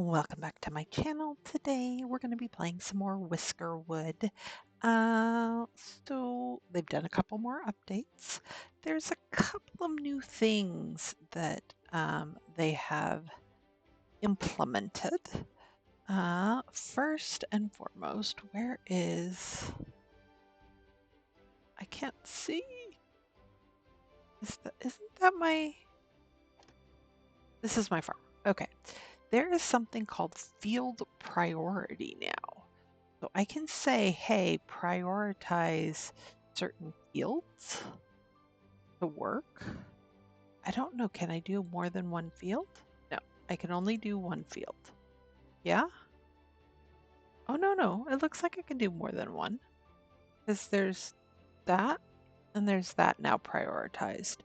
Welcome back to my channel. Today we're going to be playing some more Whiskerwood. So they've done a couple more updates. There's a couple of new things that they have implemented. First and foremost, where is... I can't see. Isn't that my... This is my farm. Okay. There is something called field priority now. So I can say, hey, prioritize certain fields to work. I don't know, can I do more than one field? No, I can only do one field. Yeah? Oh, no, it looks like I can do more than one. Because there's that and there's that now prioritized.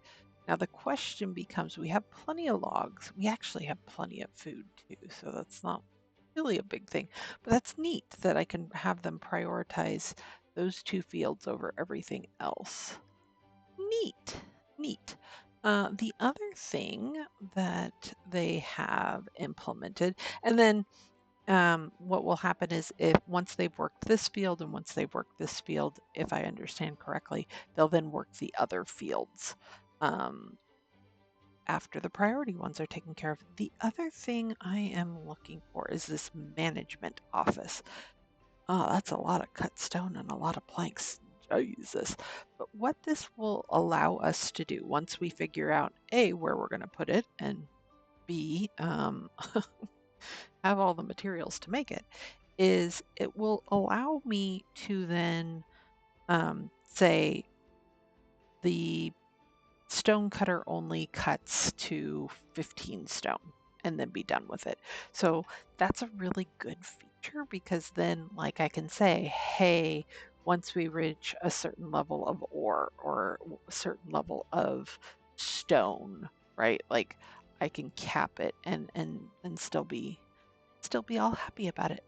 Now the question becomes, we have plenty of logs. We actually have plenty of food too, so that's not really a big thing. But that's neat that I can have them prioritize those two fields over everything else. Neat, neat. The other thing that they have implemented, and then what will happen is if once they've worked this field and once they've worked this field, if I understand correctly, they'll then work the other fields after the priority ones are taken care of. The other thing I am looking for is this management office. Oh, that's a lot of cut stone and a lot of planks. Jesus. But what this will allow us to do once we figure out A, where we're going to put it, and B, have all the materials to make it, is it will allow me to then say the stone cutter only cuts to 15 stone and then be done with it. So that's a really good feature because then like I can say, hey, once we reach a certain level of ore or a certain level of stone, right? Like I can cap it and still be all happy about it.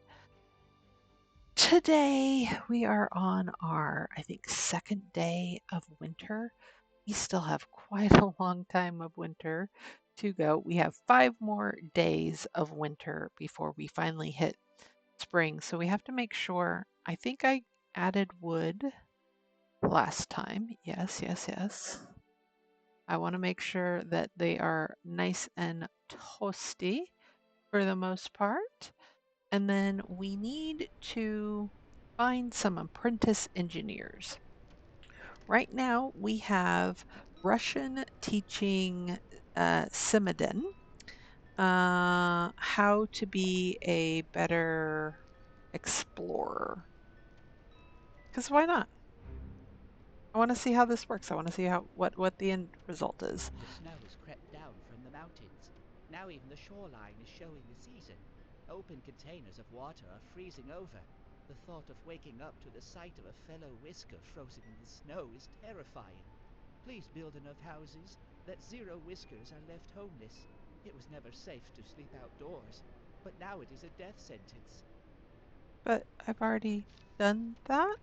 Today we are on our, I think, second day of winter. We still have quite a long time of winter to go. We have 5 more days of winter before we finally hit spring. So we have to make sure, I think I added wood last time. Yes. I want to make sure that they are nice and toasty for the most part. And then we need to find some apprentice engineers. Right now we have Russian teaching Simiden how to be a better explorer. Because why not? I want to see how this works. I want to see what the end result is. The snow has crept down from the mountains. Now even the shoreline is showing the season. Open containers of water are freezing over. The thought of waking up to the sight of a fellow whisker frozen in the snow is terrifying. Please build enough houses that 0 whiskers are left homeless. It was never safe to sleep outdoors, but now it is a death sentence. But I've already done that.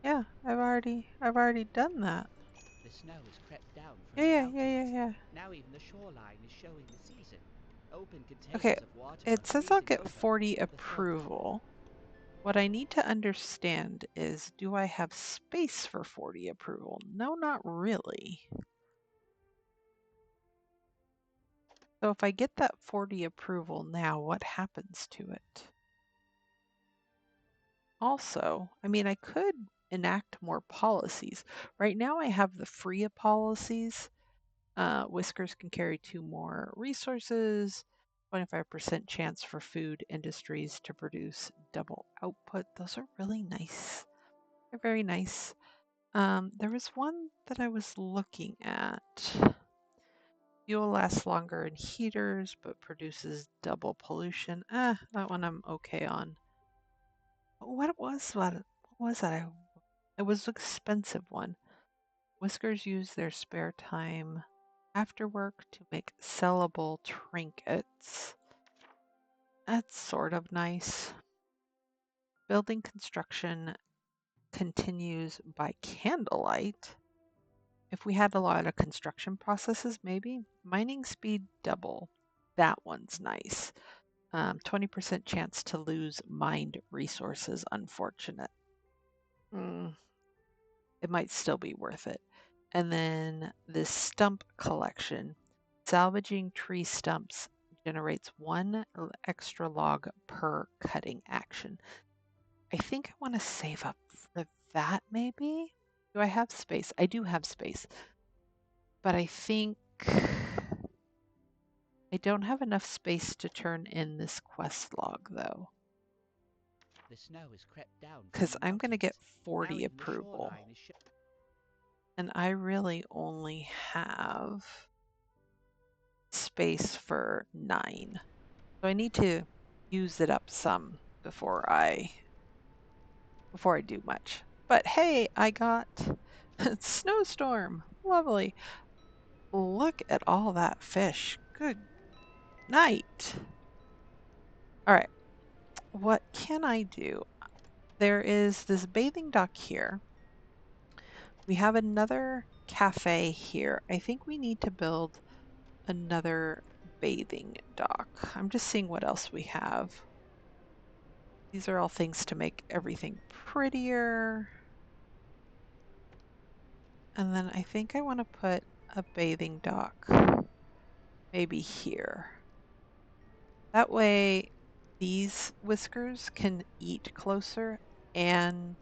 Yeah, I've already done that. The snow has crept down from the Yeah. mountains. Now even the shoreline is showing the season. Open Okay, containers of water are it says I'll freezing get over. 40 The thought of approval. What I need to understand is, do I have space for 40 approval? No, not really. So if I get that 40 approval now, what happens to it? Also, I mean, I could enact more policies. Right now I have the free policies. Whiskers can carry 2 more resources, 25% chance for food industries to produce double output. Those are really nice. They're very nice. There was one that I was looking at. Fuel lasts longer in heaters, but produces double pollution. That one I'm okay on. What was that? It was an expensive one. Whiskers use their spare time after work to make sellable trinkets. That's sort of nice. Building construction continues by candlelight. If we had a lot of construction processes, maybe. Mining speed double. That one's nice. 20% chance to lose mind resources. Unfortunate. Mm, it might still be worth it. And then this stump collection. Salvaging tree stumps generates one extra log per cutting action. I think I want to save up for that maybe. Do I have space? I do have space, but I think I don't have enough space to turn in this quest log though, The snow has crept down from because the I'm going to get mountains. Now 40 even the approval. shoreline is And I really only have space for 9. So I need to use it up some before I do much. But hey, I got snowstorm. Lovely. Look at all that fish. Good night. All right. What can I do? There is this bathing dock here. We have another cafe here. I think we need to build another bathing dock. I'm just seeing what else we have. These are all things to make everything prettier. And then I think I want to put a bathing dock maybe here. That way these whiskers can eat closer and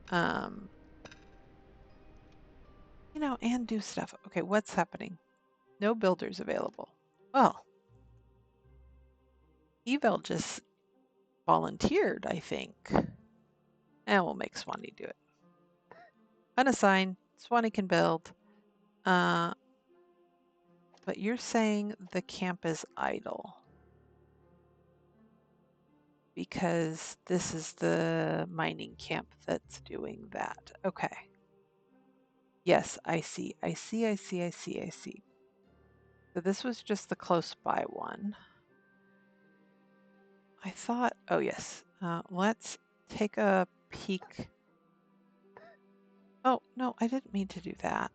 um, and do stuff. Okay, what's happening? No builders available. Well, Evel just volunteered, I think. And we'll make Swanee do it. Unassigned, Swanee can build. But you're saying the camp is idle because this is the mining camp that's doing that. Okay. Yes, I see. I see. I see. I see. I see. So this was just the close by one. I thought, oh yes, let's take a peek. Oh, no, I didn't mean to do that.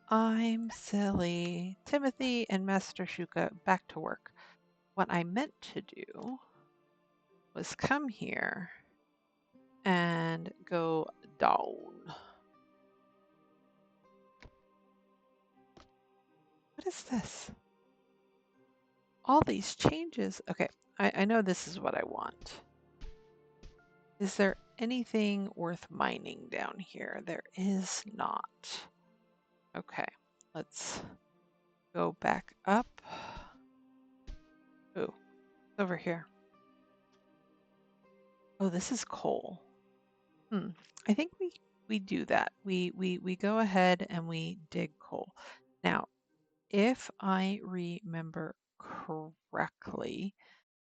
I'm silly. Timothy and Master Shuka, back to work. What I meant to do was come here and go down. What is this? All these changes. Okay, I know this is what I want. Is there anything worth mining down here? There is not. Okay, let's go back up. Ooh, it's over here. Oh, this is coal. I think we do that. We go ahead and we dig coal. Now, if I remember correctly,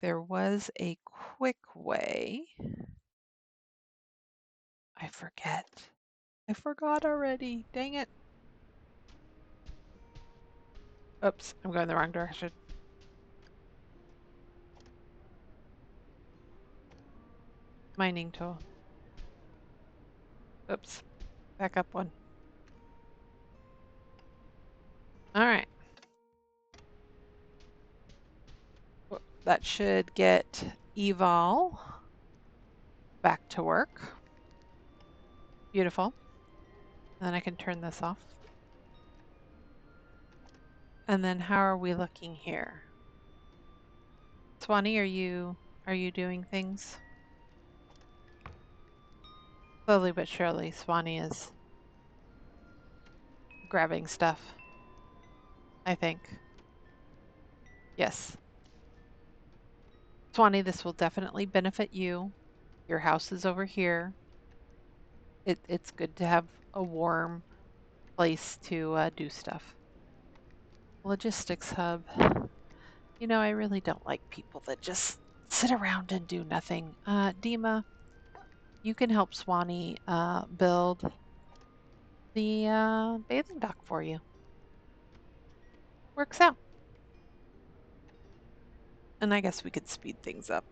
there was a quick way. I forget. I forgot already. Dang it. Oops, I'm going the wrong direction. Mining tool. Oops, back up one. All right. That should get Eval back to work. Beautiful. Then I can turn this off. And then how are we looking here? Swanee, are you doing things? Slowly but surely, Swanee is grabbing stuff, I think. Yes. Swanee, this will definitely benefit you. Your house is over here. It's good to have a warm place to do stuff. Logistics hub. I really don't like people that just sit around and do nothing. Dima, you can help Swanee build the bathing dock for you. Works out. And I guess we could speed things up.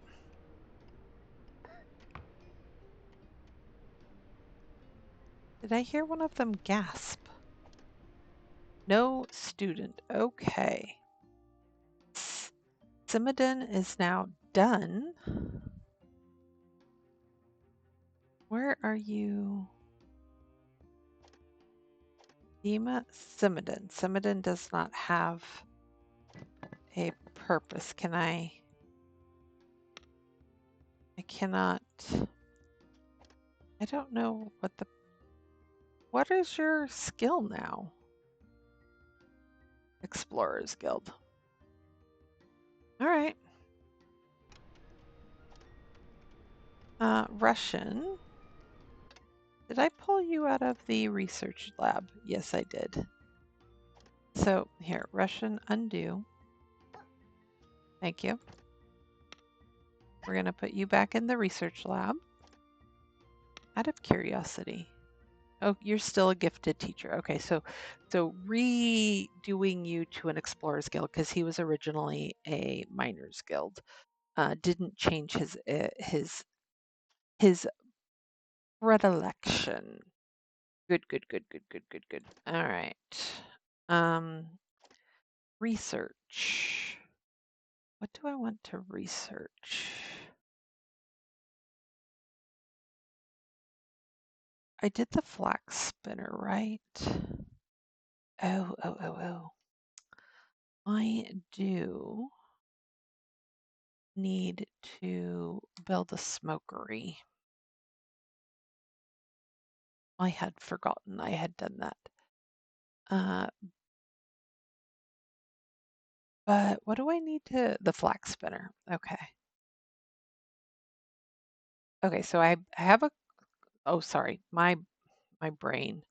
Did I hear one of them gasp? No student. Okay. Simiden is now done. Where are you? Dima Simiden. Simiden does not have a purpose. I cannot. I don't know what is your skill now? Explorers Guild. All right. Russian. Did I pull you out of the research lab? Yes, I did. So here, Russian undo. Thank you. We're going to put you back in the research lab. Out of curiosity. Oh, you're still a gifted teacher. Okay, so redoing you to an explorer's guild because he was originally a miners guild didn't change his predilection. Good, good, good, good, good, good, good. All right. Research. What do I want to research? I did the flax spinner, right? Oh. I do need to build a smokery. I had forgotten I had done that. But what do I need the flax spinner? Okay. Okay, so I have oh, sorry, my brain.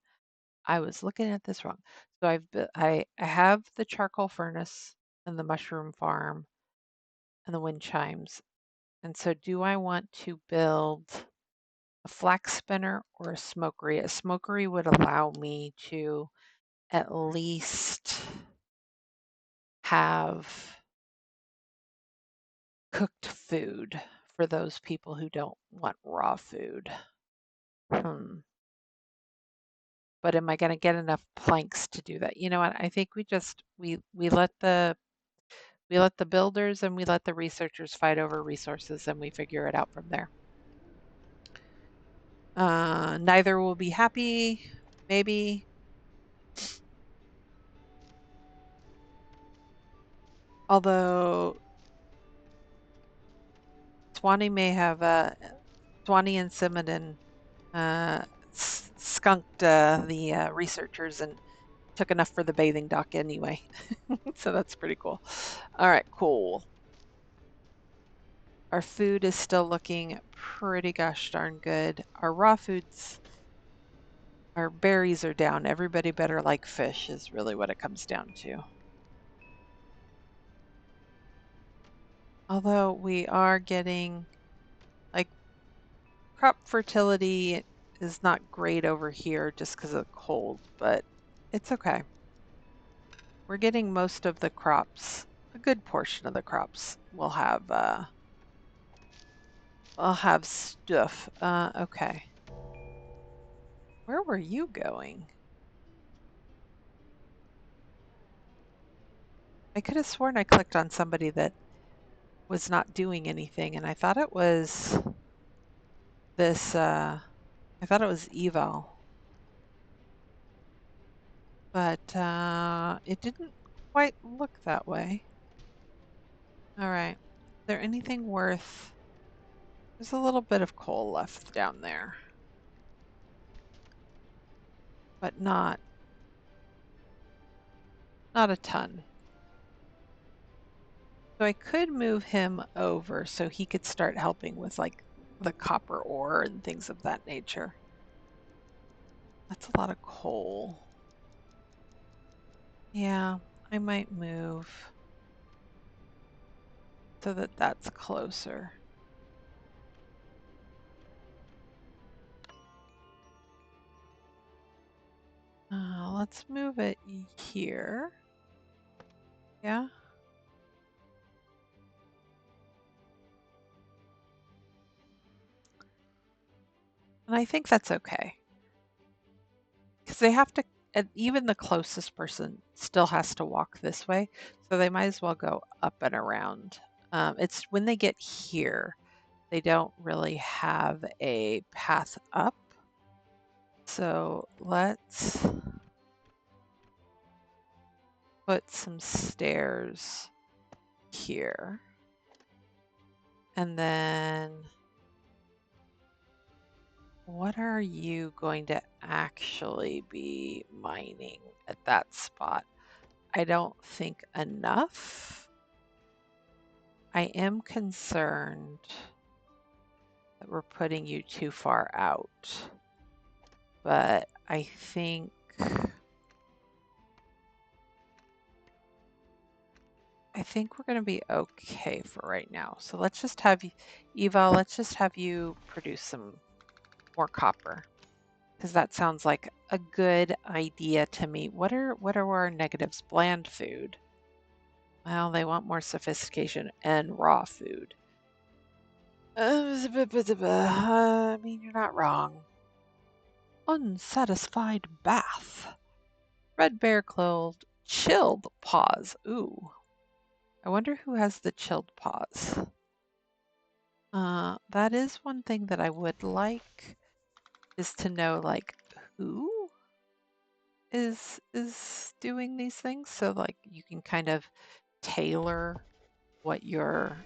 I was looking at this wrong. So I have the charcoal furnace and the mushroom farm and the wind chimes. And so do I want to build a flax spinner or a smokery? A smokery would allow me to at least have cooked food for those people who don't want raw food. But am I going to get enough planks to do that? You know what? I think we let the builders and we let the researchers fight over resources and we figure it out from there. Neither will be happy, maybe. Although Swanee may have Swanee and Simondon skunked the researchers and took enough for the bathing dock anyway. So that's pretty cool. All right, cool. Our food is still looking pretty gosh darn good. Our raw foods, our berries are down. Everybody better like fish is really what it comes down to. Although we are getting, like, crop fertility is not great over here just because of the cold, but it's okay. We're getting most of the crops, a good portion of the crops will have, I'll have stuff. Okay. Where were you going? I could have sworn I clicked on somebody that was not doing anything, and I thought it was this, I thought it was eval. But it didn't quite look that way. All right. Is there anything worth? There's a little bit of coal left down there, but not a ton. So I could move him over so he could start helping with like the copper ore and things of that nature. That's a lot of coal. Yeah, I might move so that that's closer. Let's move it here. Yeah. And I think that's okay. Because they have to, and even the closest person still has to walk this way. So they might as well go up and around. It's when they get here, they don't really have a path up. So let's put some stairs here. And then what are you going to actually be mining at that spot? I don't think enough. I am concerned that we're putting you too far out, but I think we're going to be okay for right now. So let's just have you, Eva, let's just have you produce some more copper, because that sounds like a good idea to me. What are our negatives? Bland food. Well, they want more sophistication and raw food. I mean, you're not wrong. Unsatisfied bath. Red bear clothed chilled paws. Ooh. I wonder who has the chilled paws. That is one thing that I would like, is to know like who is doing these things, so like you can kind of tailor what your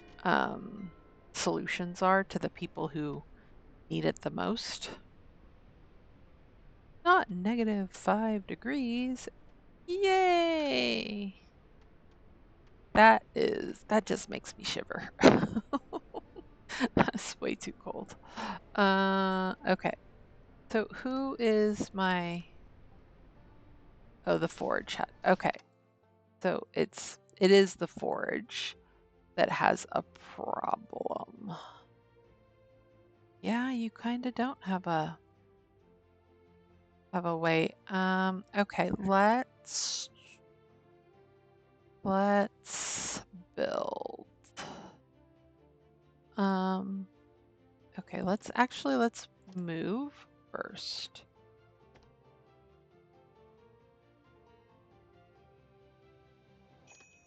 solutions are to the people who need it the most. Not -5 degrees. Yay! That just makes me shiver. That's way too cold. Okay. So who is my, oh, the forage hut. Okay. So it is the forage that has a problem. Yeah, you kind of don't have a way. Okay, let's build. Okay, let's move first.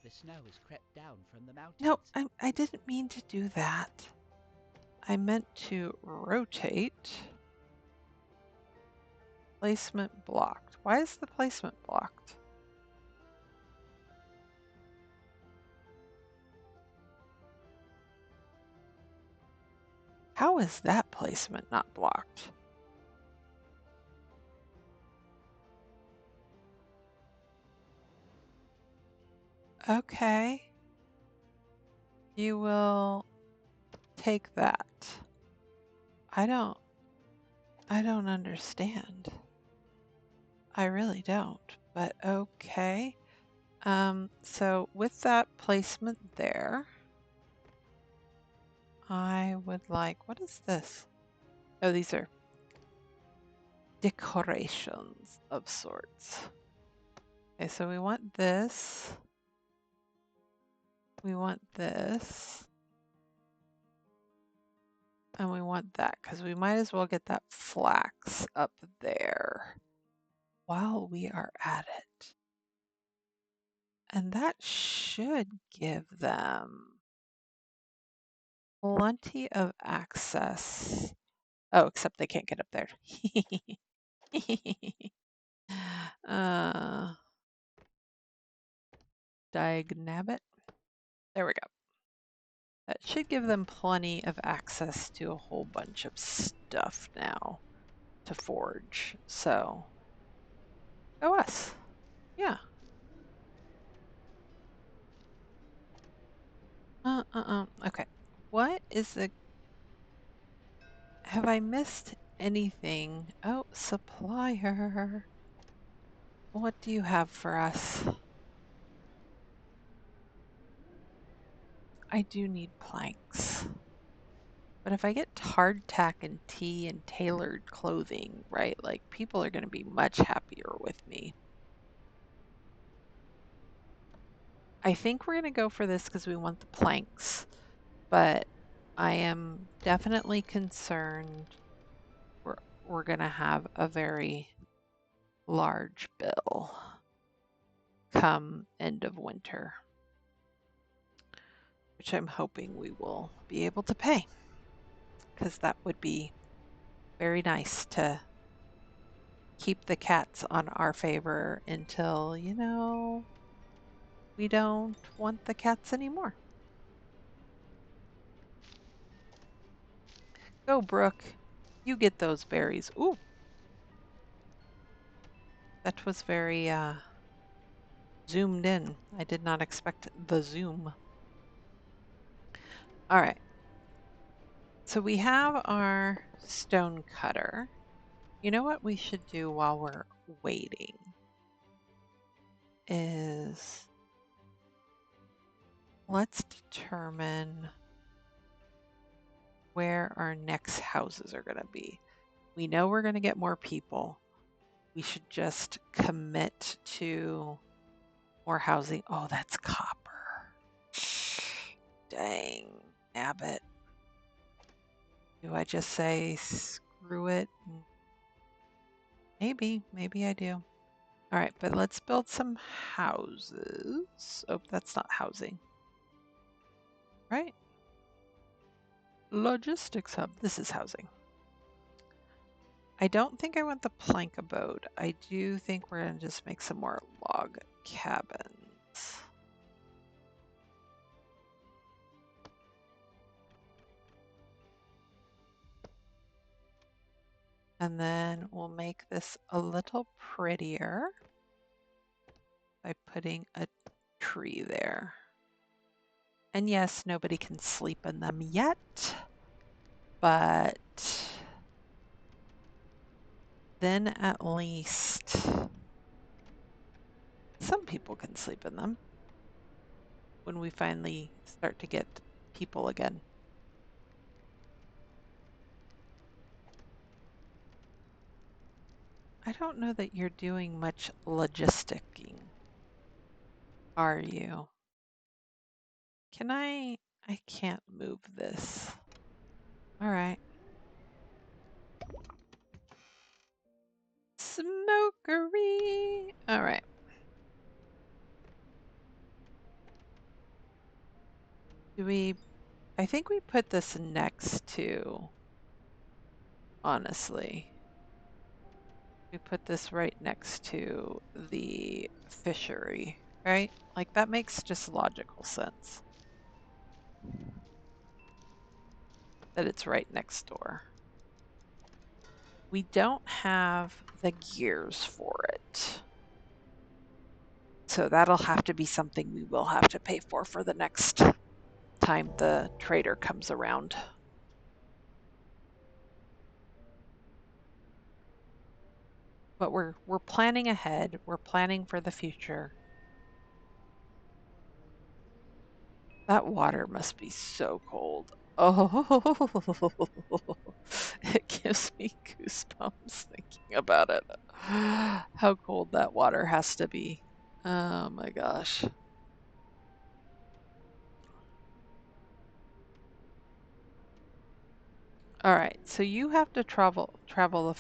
The snow has crept down from the No, mountains. I didn't mean to do that. I meant to rotate. Placement blocked. Why is the placement blocked? How is that placement not blocked? Okay. You will take that. I don't understand. I really don't, but okay. So with that placement there, I would like, what is this? Oh, these are decorations of sorts. Okay, so we want this. We want this. And we want that, because we might as well get that flax up there while we are at it. And that should give them plenty of access. Oh, except they can't get up there. uh, Diagnabit. There we go. That should give them plenty of access to a whole bunch of stuff now to forge. So, OS. Yeah. Okay. What is the... Have I missed anything? Oh, supplier. What do you have for us? I do need planks. But if I get hardtack and tea and tailored clothing, right, like people are going to be much happier with me. I think we're going to go for this because we want the planks, but I am definitely concerned we're going to have a very large bill come end of winter. which I'm hoping we will be able to pay, because that would be very nice to keep the cats on our favor until, we don't want the cats anymore. Go, Brooke. You get those berries. Ooh, that was very zoomed in. I did not expect the zoom. All right. So we have our stone cutter. You know what we should do while we're waiting is let's determine where our next houses are going to be. We know we're going to get more people. We should just commit to more housing. Oh, that's copper. Dang, nabbit. Do I just say screw it? Maybe I do. All right, but let's build some houses. Oh, that's not housing. Right? Logistics hub. This is housing. I don't think I want the plank abode. I do think we're going to just make some more log cabins. And then we'll make this a little prettier by putting a tree there. And yes, nobody can sleep in them yet, but then at least some people can sleep in them when we finally start to get people again. I don't know that you're doing much logisticking, are you? Can I can't move this. All right. Smokery. All right. I think we put this next to, honestly. We put this right next to the fishery, right? Like that makes just logical sense that it's right next door. We don't have the gears for it. So that'll have to be something we will have to pay for the next time the trader comes around. But we're planning ahead. We're planning for the future. That water must be so cold. Oh, it gives me goosebumps thinking about it. How cold that water has to be. Oh my gosh. All right, so you have to travel a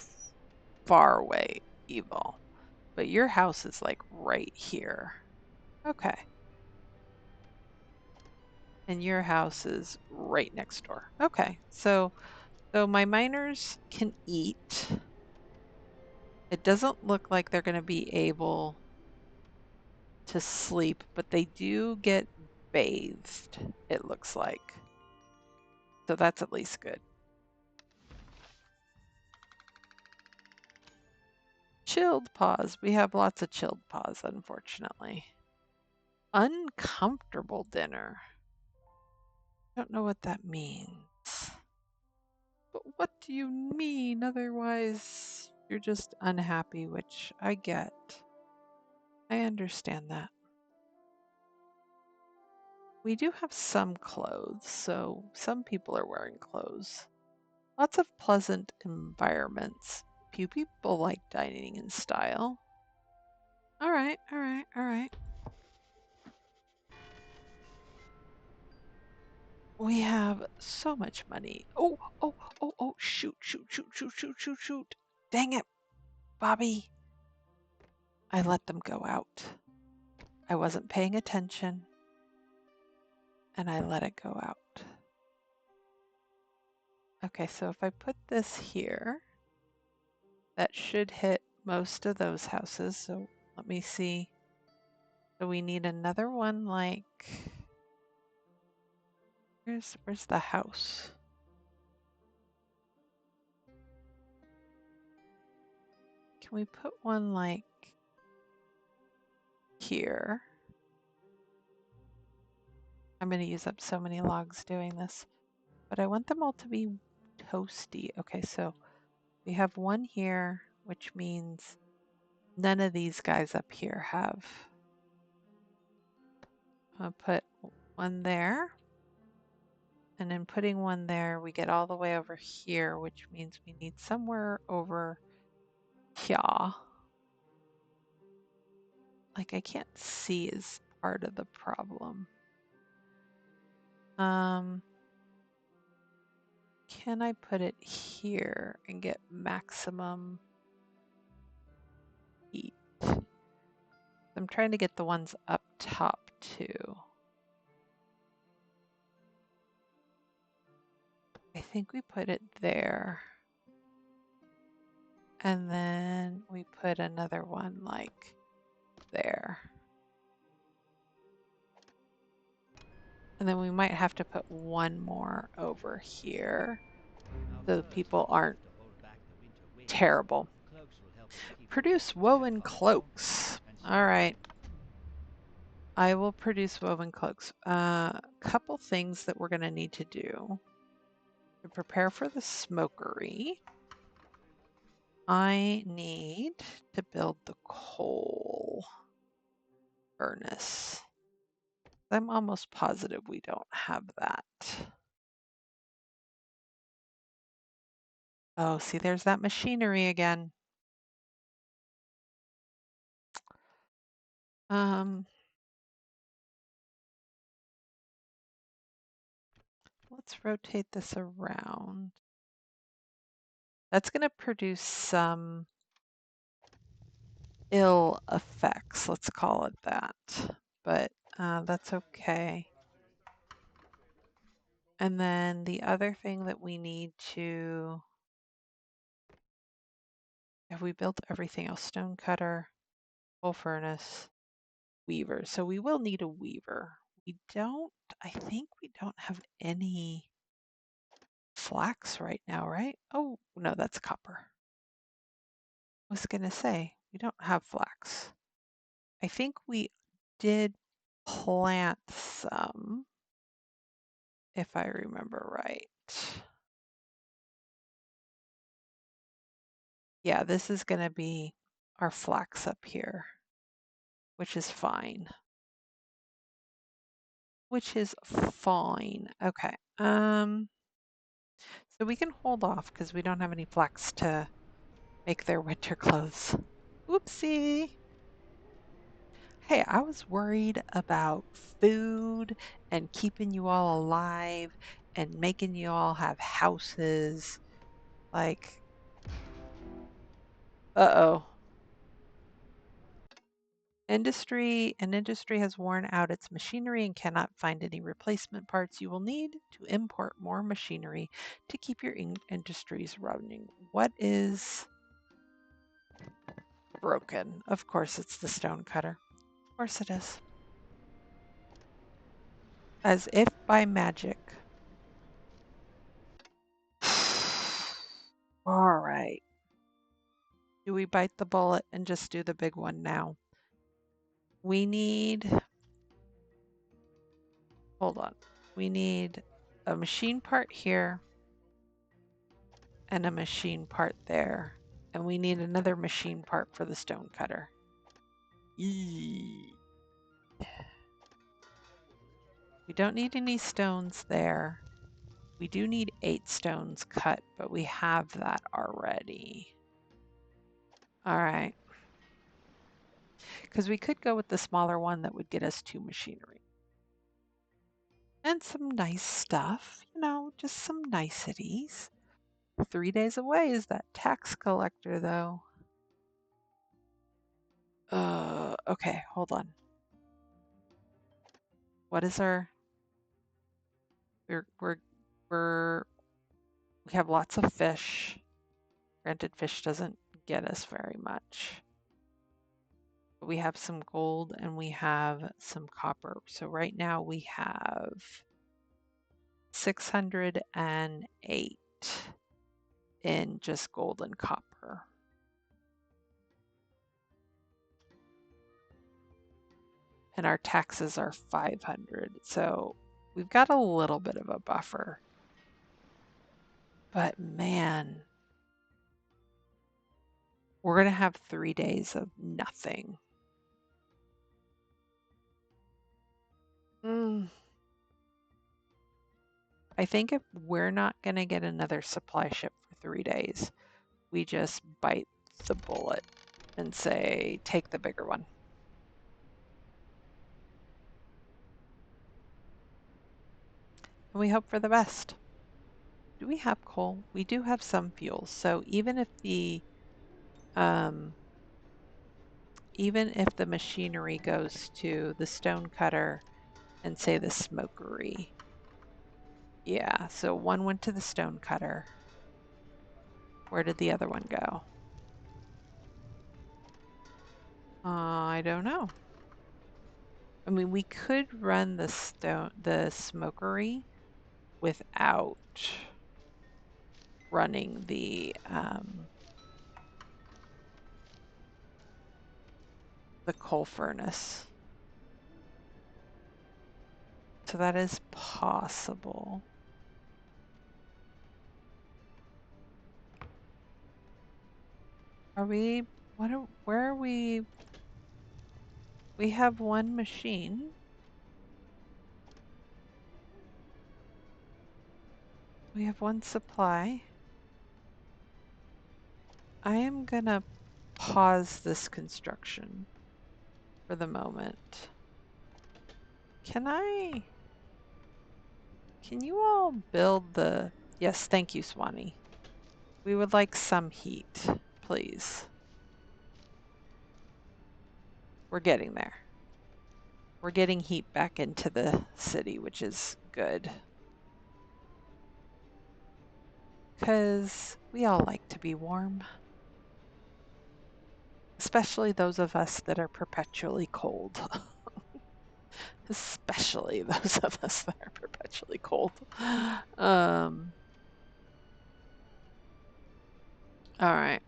far way, Evil, but your house is like right here. Okay. And your house is right next door. Okay. So my miners can eat. It doesn't look like they're going to be able to sleep, but they do get bathed, it looks like. So that's at least good. Chilled paws. We have lots of chilled paws, unfortunately. Uncomfortable dinner. I don't know what that means. But what do you mean? Otherwise, you're just unhappy, which I get. I understand that. We do have some clothes, so some people are wearing clothes. Lots of pleasant environments. Few people like dining in style. All right, all right, all right. We have so much money. Oh, shoot, shoot, shoot, shoot, shoot, shoot, shoot. Dang it, Bobby. I let them go out. I wasn't paying attention. and I let it go out. Okay, so if I put this here, that should hit most of those houses. So let me see. So we need another one like, where's the house? Can we put one like here? I'm going to use up so many logs doing this, but I want them all to be toasty. Okay, so we have one here, which means none of these guys up here have. I'll put one there. And in putting one there, we get all the way over here, which means we need somewhere over here. Like I can't see is part of the problem. Can I put it here and get maximum heat? I'm trying to get the ones up top too. I think we put it there. And then we put another one like there. And then we might have to put one more over here so people aren't terrible. Produce woven cloaks. All right. I will produce woven cloaks. Couple things that we're going to need to do to prepare for the smokery. I need to build the coal furnace. I'm almost positive we don't have that. Oh, see, there's that machinery again. Let's rotate this around. That's going to produce some ill effects, let's call it that. But that's okay. And then the other thing that we need to, have we built everything else? Stone cutter, coal furnace, weaver. So we will need a weaver. I think we don't have any flax right now, right? Oh, no, that's copper. I was going to say, we don't have flax. I think we did plant some, if I remember right. Yeah, this is going to be our flax up here, which is fine. Okay. So we can hold off because we don't have any flax to make their winter clothes. Oopsie. Hey, I was worried about food and keeping you all alive and making you all have houses. Like, uh-oh. Industry has worn out its machinery and cannot find any replacement parts. You will need to import more machinery to keep your industries running. What is broken? Of course, it's the stone cutter. Of course it is. As if by magic. All right. Do we bite the bullet and just do the big one now? We need, hold on. We need a machine part here and a machine part there. And we need another machine part for the stone cutter. Eee. We don't need any stones there. We do need 8 stones cut, but we have that already. All right. Because we could go with the smaller one that would get us 2 machinery. And some nice stuff, just some niceties. 3 days away is that tax collector, though. Okay, hold on. What is our We're we're we have lots of fish. Granted, fish doesn't get us very much. But we have some gold and we have some copper. So right now we have 608 in just gold and copper. And our taxes are 500. So we've got a little bit of a buffer. But man, we're going to have 3 days of nothing. I think if we're not going to get another supply ship for 3 days, we just bite the bullet and say, take the bigger one. And we hope for the best. Do we have coal? We do have some fuel. So even if the machinery goes to the stone cutter and say the smokery. Yeah, so one went to the stone cutter. Where did the other one go? I don't know. I mean, we could run the smokery without running the coal furnace. So that is possible. Are we, where are we? We have one machine. We have one supply. I am gonna pause this construction for the moment. Can you all build the, yes, thank you, Swanee. We would like some heat, please. We're getting there. We're getting heat back into the city, which is good. Because we all like to be warm. Especially those of us that are perpetually cold. Especially those of us that are perpetually cold. All right.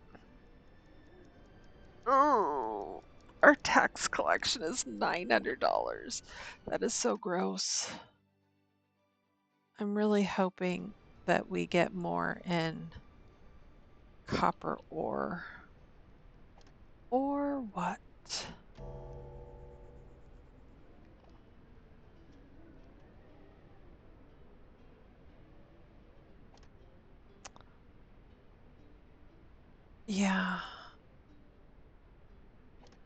Oh, our tax collection is $900. That is so gross. I'm really hoping that we get more in copper ore. Or what? Yeah.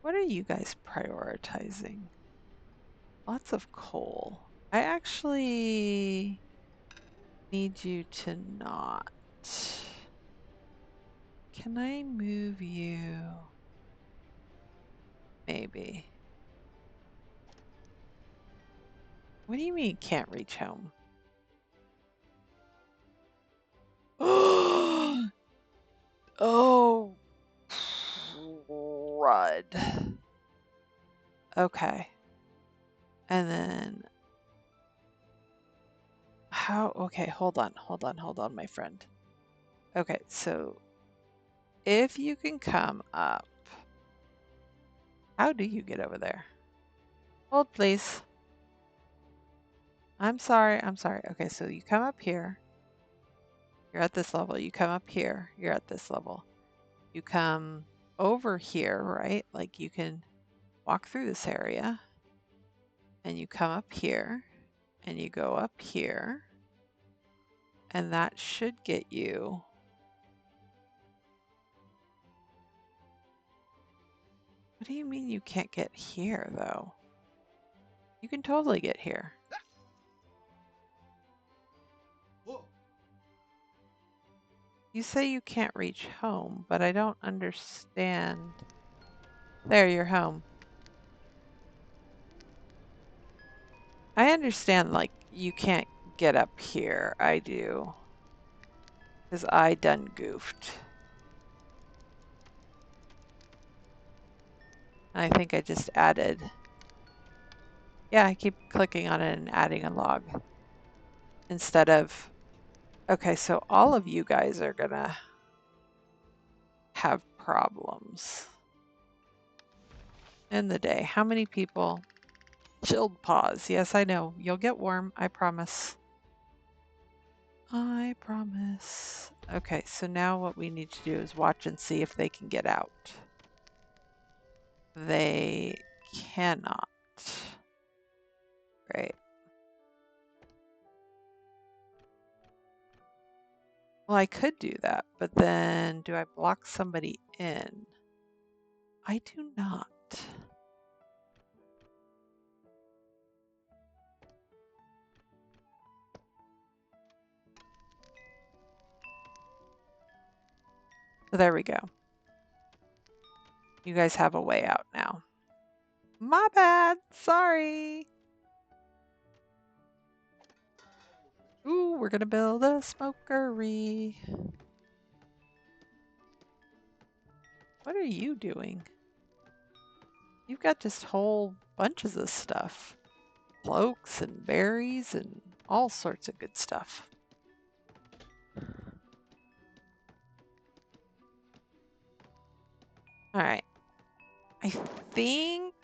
What are you guys prioritizing? Lots of coal. I actually need you to not. Can I move you? Maybe. What do you mean you can't reach home? Oh, crud. Okay. And then how? Okay, hold on, my friend. Okay, so if you can come up, how do you get over there? Hold, please. I'm sorry. Okay, so you come up here. You're at this level. You come up here. You're at this level. You come over here, right? Like you can walk through this area. And you come up here. And you go up here. And that should get you. What do you mean you can't get here, though? You can totally get here. You say you can't reach home, but I don't understand. There, you're home. I understand, like, you can't get up here. I do. Because I done goofed. I think I just added. Yeah, I keep clicking on it and adding a log instead of. Okay, so all of you guys are gonna have problems in the day. How many people? Chilled paws. Yes, I know. You'll get warm. I promise. I promise. Okay, so now what we need to do is watch and see if they can get out. They cannot. Great. Well, I could do that, but then do I block somebody in? I do not. So there we go. You guys have a way out now. My bad. Sorry. Ooh, we're gonna build a smokery. What are you doing? You've got just whole bunches of stuff. Cloaks and berries and all sorts of good stuff. All right. I think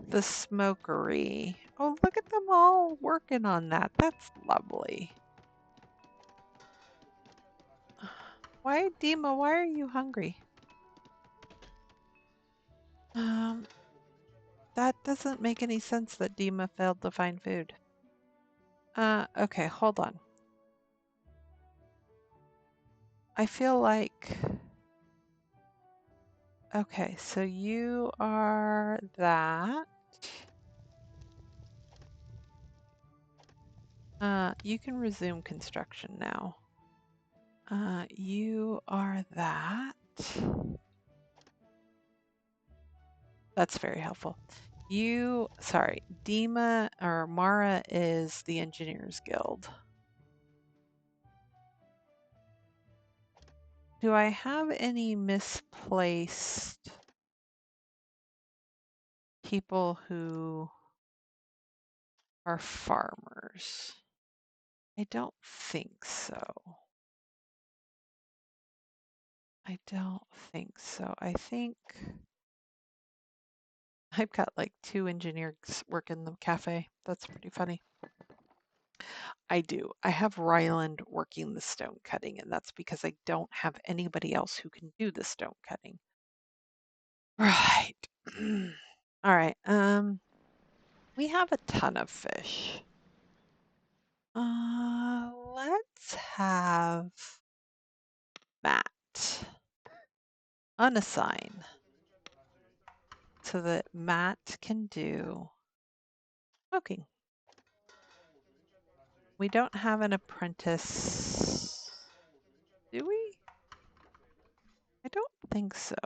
the smokery. Oh, look at them all working on that. That's lovely. Why, Dima, why are you hungry? That doesn't make any sense that Dima failed to find food. Okay, hold on. I feel like... Okay, so you are that. You can resume construction now. You are that. That's very helpful. Sorry, Dima or Mara is the Engineers Guild. Do I have any misplaced people who are farmers? I don't think so. I don't think so. I think I've got like 2 engineers working the cafe. That's pretty funny. I do. I have Ryland working the stone cutting, and that's because I don't have anybody else who can do the stone cutting. Right. All right. We have a ton of fish. Let's have Matt unassign so that Matt can do smoking. We don't have an apprentice, do we? I don't think so.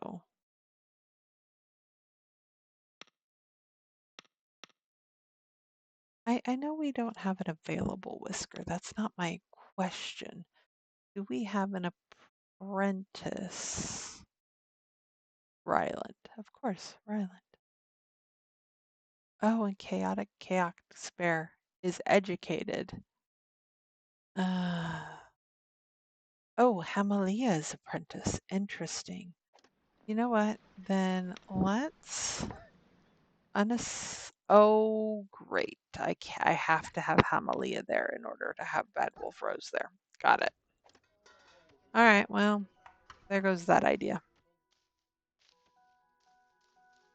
I know we don't have an available whisker. That's not my question. Do we have an apprentice? Ryland. Of course, Ryland. Oh, and chaotic despair is educated. Oh, Hamalia's apprentice. Interesting. You know what? Then let's oh, great. I have to have Hamalia there in order to have Bad Wolf Rose there. Got it. All right, well, there goes that idea.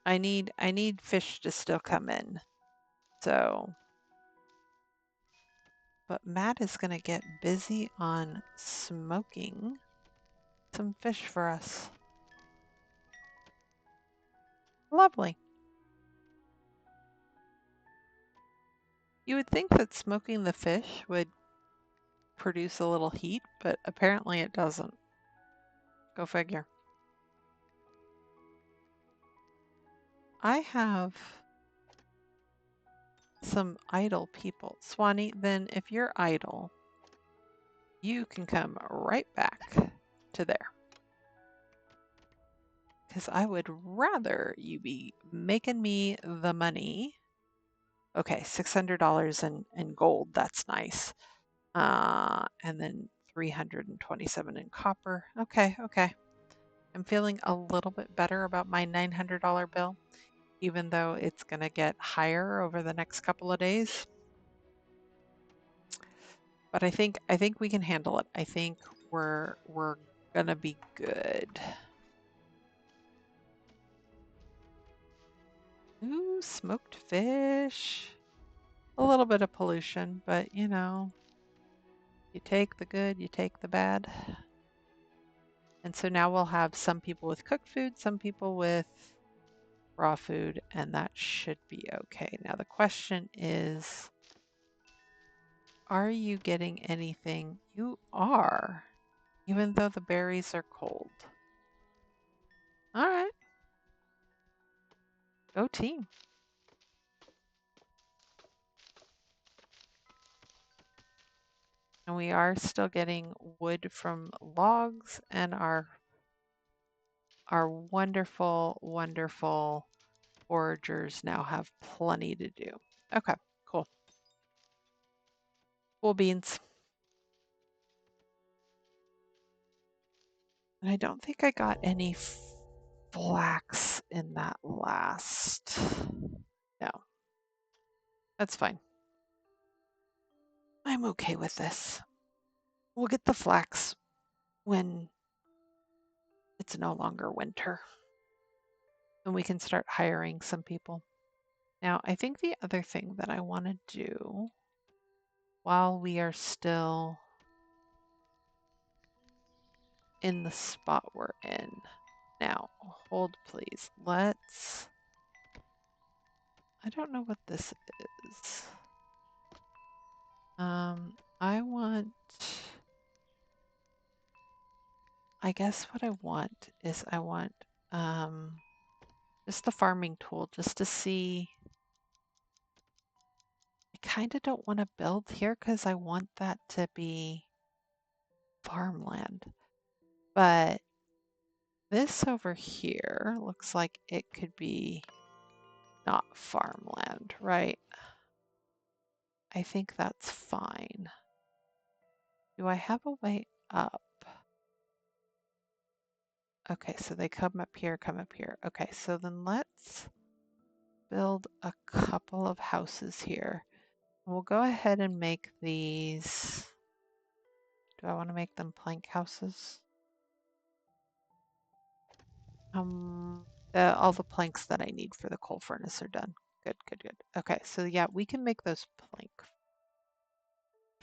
I need fish to still come in. So, but Matt is going to get busy on smoking some fish for us. Lovely. You would think that smoking the fish would produce a little heat, but apparently it doesn't. Go figure. I have some idle people. Swanee, then if you're idle, you can come right back to there. Because I would rather you be making me the money. Okay, $600 in gold. That's nice. And then 327 in copper. Okay, okay. I'm feeling a little bit better about my $900 bill, even though it's going to get higher over the next couple of days. But I think we can handle it. I think we're going to be good. Ooh, smoked fish. A little bit of pollution, but you take the good, you take the bad. And so now we'll have some people with cooked food, some people with raw food, and that should be okay. Now the question is, are you getting anything? You are, even though the berries are cold. All right, go team. And we are still getting wood from logs, and our wonderful, wonderful foragers now have plenty to do. Okay, cool. Cool beans. And I don't think I got any flax in that last. No, that's fine. I'm okay with this. We'll get the flax when it's no longer winter. And we can start hiring some people. Now, I think the other thing that I want to do while we are still in the spot we're in. Now, hold please. I don't know what this is. I guess what I want is just the farming tool just to see. I kind of don't want to build here because I want that to be farmland. But this over here looks like it could be not farmland, right? I think that's fine. Do I have a way up? Okay, so they come up here, come up here. Okay, so then let's build a couple of houses here. We'll go ahead and make these. Do I want to make them plank houses? All the planks that I need for the coal furnace are done. Good, good, good. Okay, so yeah, we can make those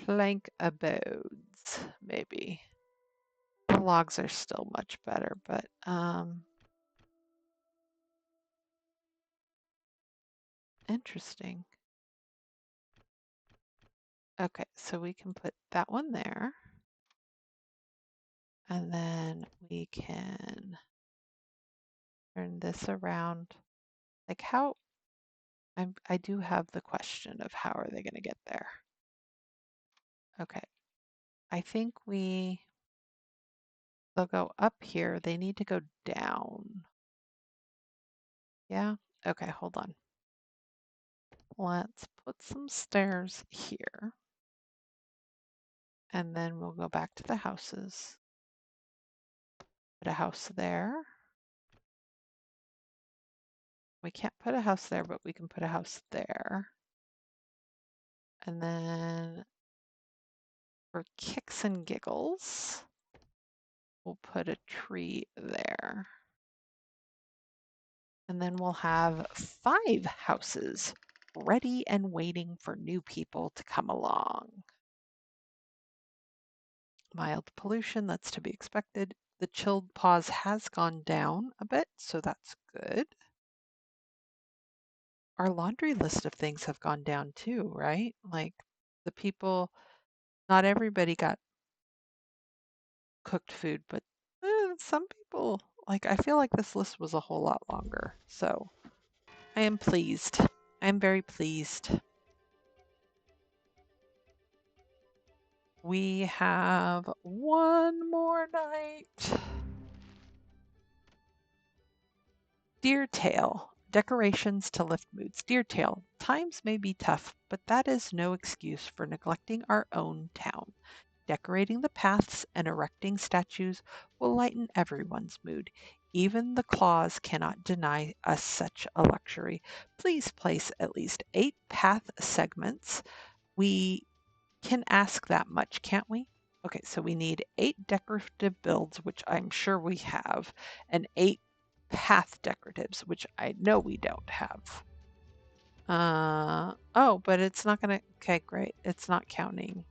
plank abodes, maybe. The logs are still much better, but interesting. Okay, so we can put that one there. And then we can turn this around. Like how, I do have the question of how are they going to get there? Okay, I think they'll go up here. They need to go down. Yeah, okay, hold on. Let's put some stairs here. And then we'll go back to the houses. Put a house there. We can't put a house there, but we can put a house there. And then for kicks and giggles, we'll put a tree there. And then we'll have 5 houses ready and waiting for new people to come along. Mild pollution, that's to be expected. The chilled pause has gone down a bit, so that's good. Our laundry list of things have gone down too, right? Like the people, not everybody got cooked food, but some people, like I feel like this list was a whole lot longer. So I am pleased. I'm very pleased. We have one more night. Deer Tail. Decorations to lift moods. Deer Tail. Times may be tough, but that is no excuse for neglecting our own town. Decorating the paths and erecting statues will lighten everyone's mood. Even the claws cannot deny us such a luxury. Please place at least 8 path segments. We can ask that much, can't we? Okay, so we need 8 decorative builds, which I'm sure we have, and 8 path decoratives, which I know we don't have. Oh, but it's not gonna, okay, great. It's not counting.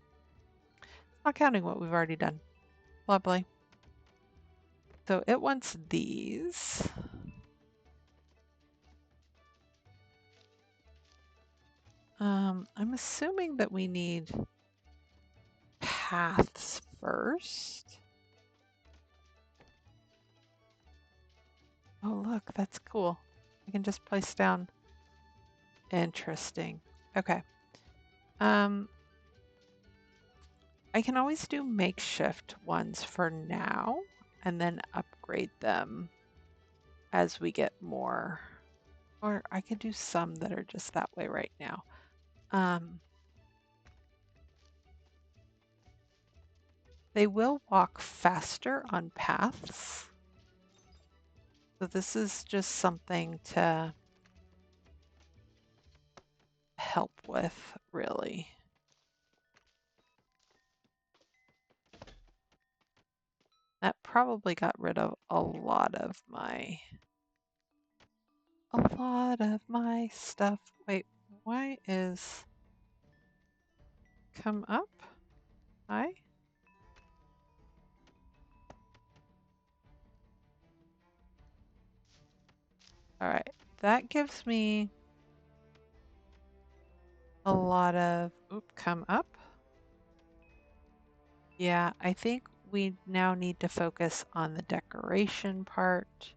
It's not counting what we've already done. Lovely. So it wants these. I'm assuming that we need paths first. Oh, look, that's cool. I can just place down. Interesting. Okay. I can always do makeshift ones for now and then upgrade them as we get more. Or I could do some that are just that way right now. They will walk faster on paths. So this is just something to help with, really. That probably got rid of a lot of my stuff. Wait, why is come up? Hi? All right, that gives me a lot of, come up. Yeah, I think we now need to focus on the decoration part.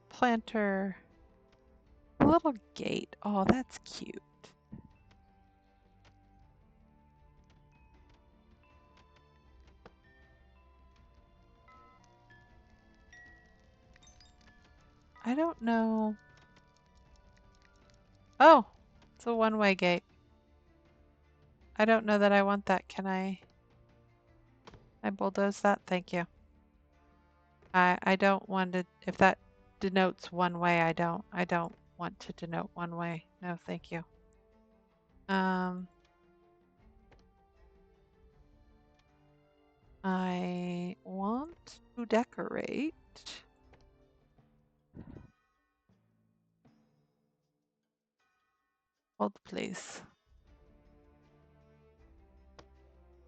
Planter, a little gate. Oh, that's cute. I don't know. Oh, it's a one-way gate. I don't know that I want that. Can I bulldoze that? Thank you. I don't want to, if that denotes one way, I don't want to denote one way. No, thank you. I want to decorate. Hold please.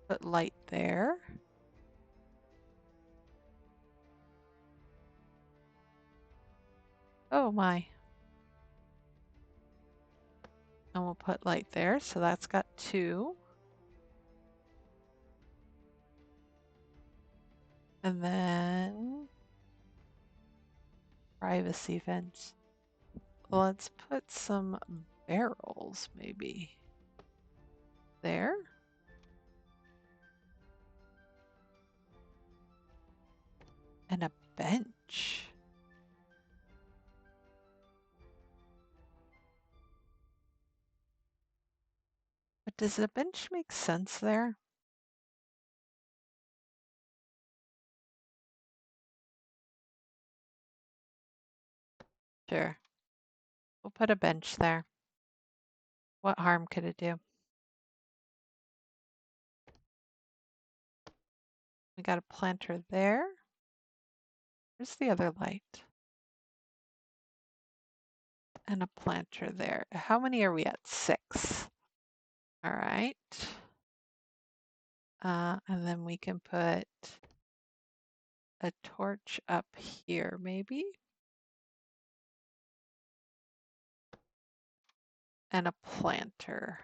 Put light there. Oh my. And we'll put light there. So that's got 2. And then privacy vents. Let's put some barrels maybe there. And a bench. But does a bench make sense there? Sure. We'll put a bench there. What harm could it do? We got a planter there. Where's the other light? And a planter there. How many are we at? 6. All right. And then we can put a torch up here, maybe. And a planter.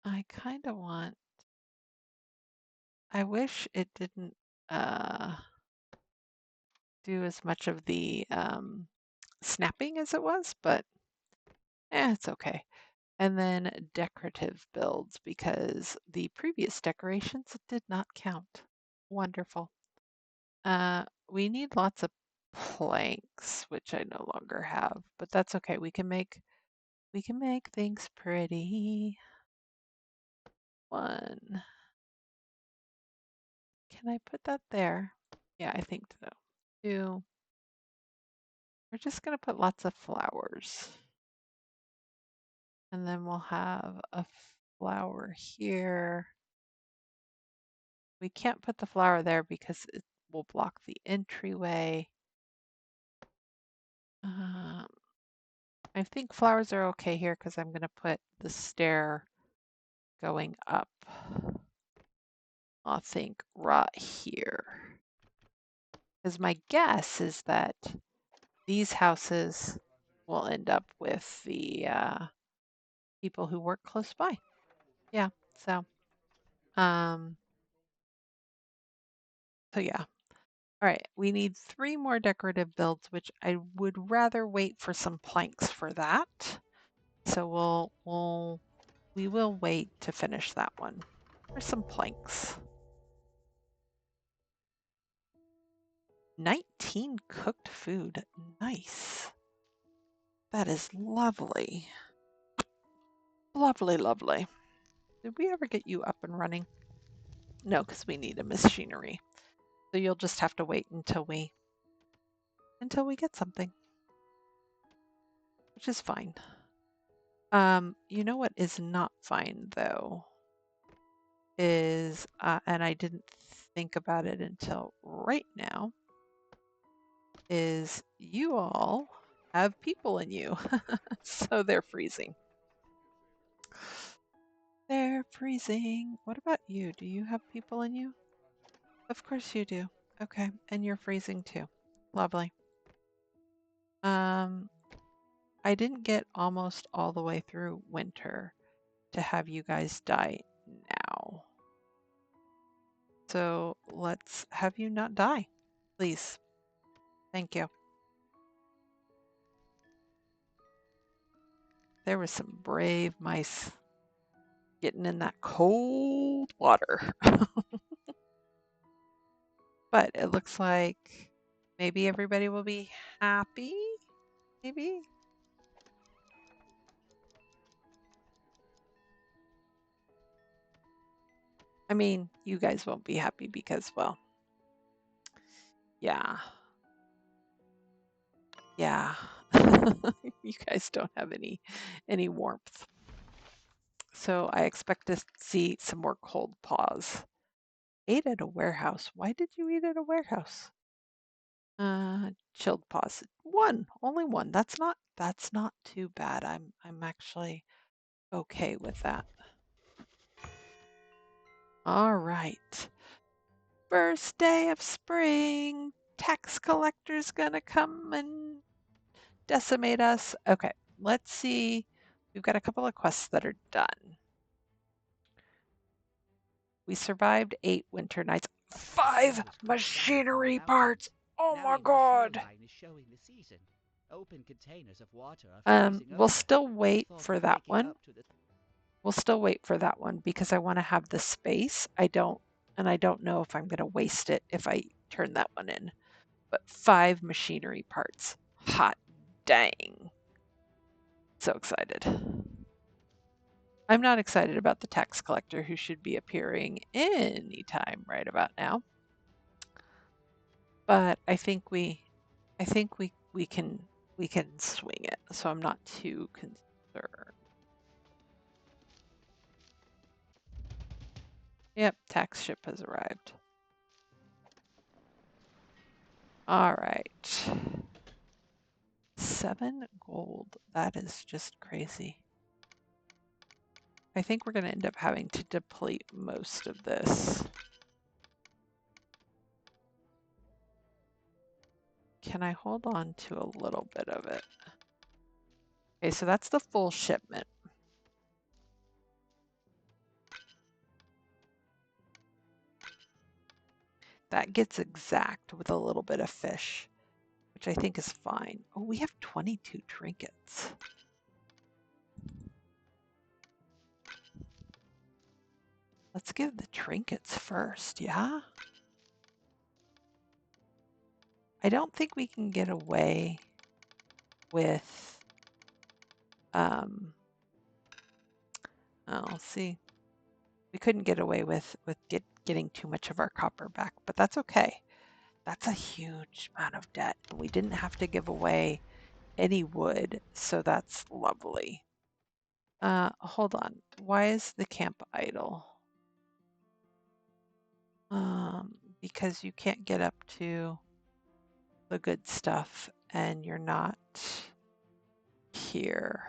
I kind of want, I wish it didn't do as much of the snapping as it was, but it's okay. And then decorative builds because the previous decorations did not count. Wonderful. We need lots of planks, which I no longer have, but that's okay. We can make things pretty. One. Can I put that there? Yeah, I think so. Two. We're just gonna put lots of flowers. And then we'll have a flower here. We can't put the flower there because it will block the entryway. Um, I think flowers are okay here because I'm going to put the stair going up. I think right here. Because my guess is that these houses will end up with the people who work close by. Yeah, so um, so yeah. All right, we need 3 more decorative builds, which I would rather wait for some planks for that. So we will wait to finish that one. There's some planks. 19 cooked food. Nice. That is lovely. Lovely, lovely. Did we ever get you up and running? No, because we need a machinery. So you'll just have to wait until we get something, which is fine. You know what is not fine though is, and I didn't think about it until right now, is you all have people in you, so they're freezing. They're freezing. What about you? Do you have people in you? Of course you do. Okay, and you're freezing too. Lovely. Um, I didn't get almost all the way through winter to have you guys die now. So let's have you not die, please. Thank you. There were some brave mice getting in that cold water. But it looks like maybe everybody will be happy. Maybe. I mean, you guys won't be happy because, well, yeah. Yeah. You guys don't have any warmth. So I expect to see some more cold paws. Ate at a warehouse. Why did you eat at a warehouse? Chilled paws. One, only one. That's not too bad. I'm actually okay with that. All right. First day of spring. Tax collector's gonna come and decimate us. Okay, let's see. We've got a couple of quests that are done. We survived 8 winter nights. 5 Snow is coming down from the machinery parts. mountains. Oh Now my even the god. shoreline is showing the season. Open containers of water are freezing We'll over. still The wait thought for of that waking one. up to the We'll still wait for that one because I want to have the space. I don't know if I'm going to waste it if I turn that one in. But 5 machinery parts. Hot dang. So excited. I'm not excited about the tax collector who should be appearing anytime right about now. But I think we can swing it. So I'm not too concerned. Yep, tax ship has arrived. All right. 7 gold. That is just crazy. I think we're going to end up having to deplete most of this. Can I hold on to a little bit of it? Okay, so that's the full shipment. That gets exact with a little bit of fish. which I think is fine. Oh, we have 22 trinkets. Let's give the trinkets first, yeah? I don't think we can get away with, oh, see, we couldn't get away with getting too much of our copper back, but that's okay. That's a huge amount of debt. We didn't have to give away any wood, so that's lovely. Hold on. Why is the camp idle? Because you can't get up to the good stuff and you're not here.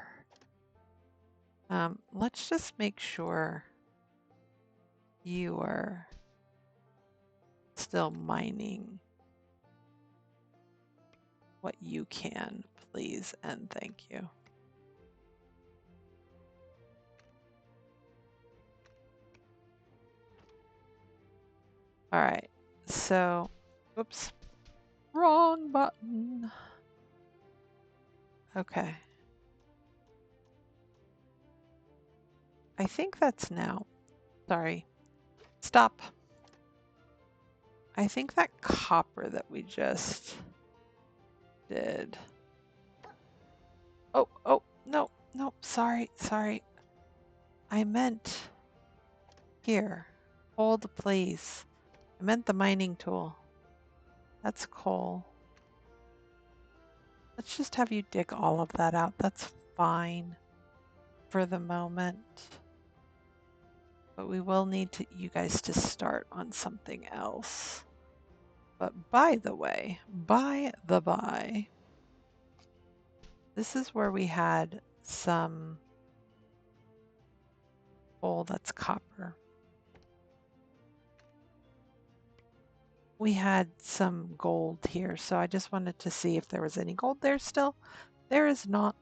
Let's just make sure you are still mining what you can, please, and thank you. All right, so, oops, wrong button. Okay. I think that's now. Sorry. Stop. I think that copper that we just did. Oh, no, sorry. I meant here. Hold, please. I meant the mining tool. That's coal. Let's just have you dig all of that out. That's fine for the moment. But we will need you guys to start on something else. But by the way, this is where we had some coal that's copper. We had some gold here, so I just wanted to see if there was any gold there still. There is not.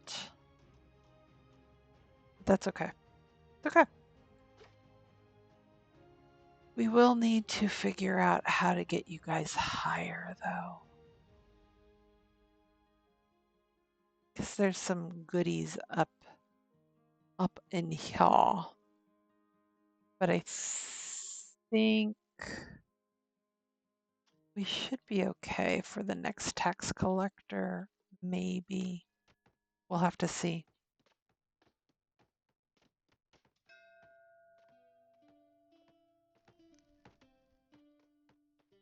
That's okay. It's okay. We will need to figure out how to get you guys higher, though. Because there's some goodies up in here. But I think we should be okay for the next tax collector, maybe. We'll have to see.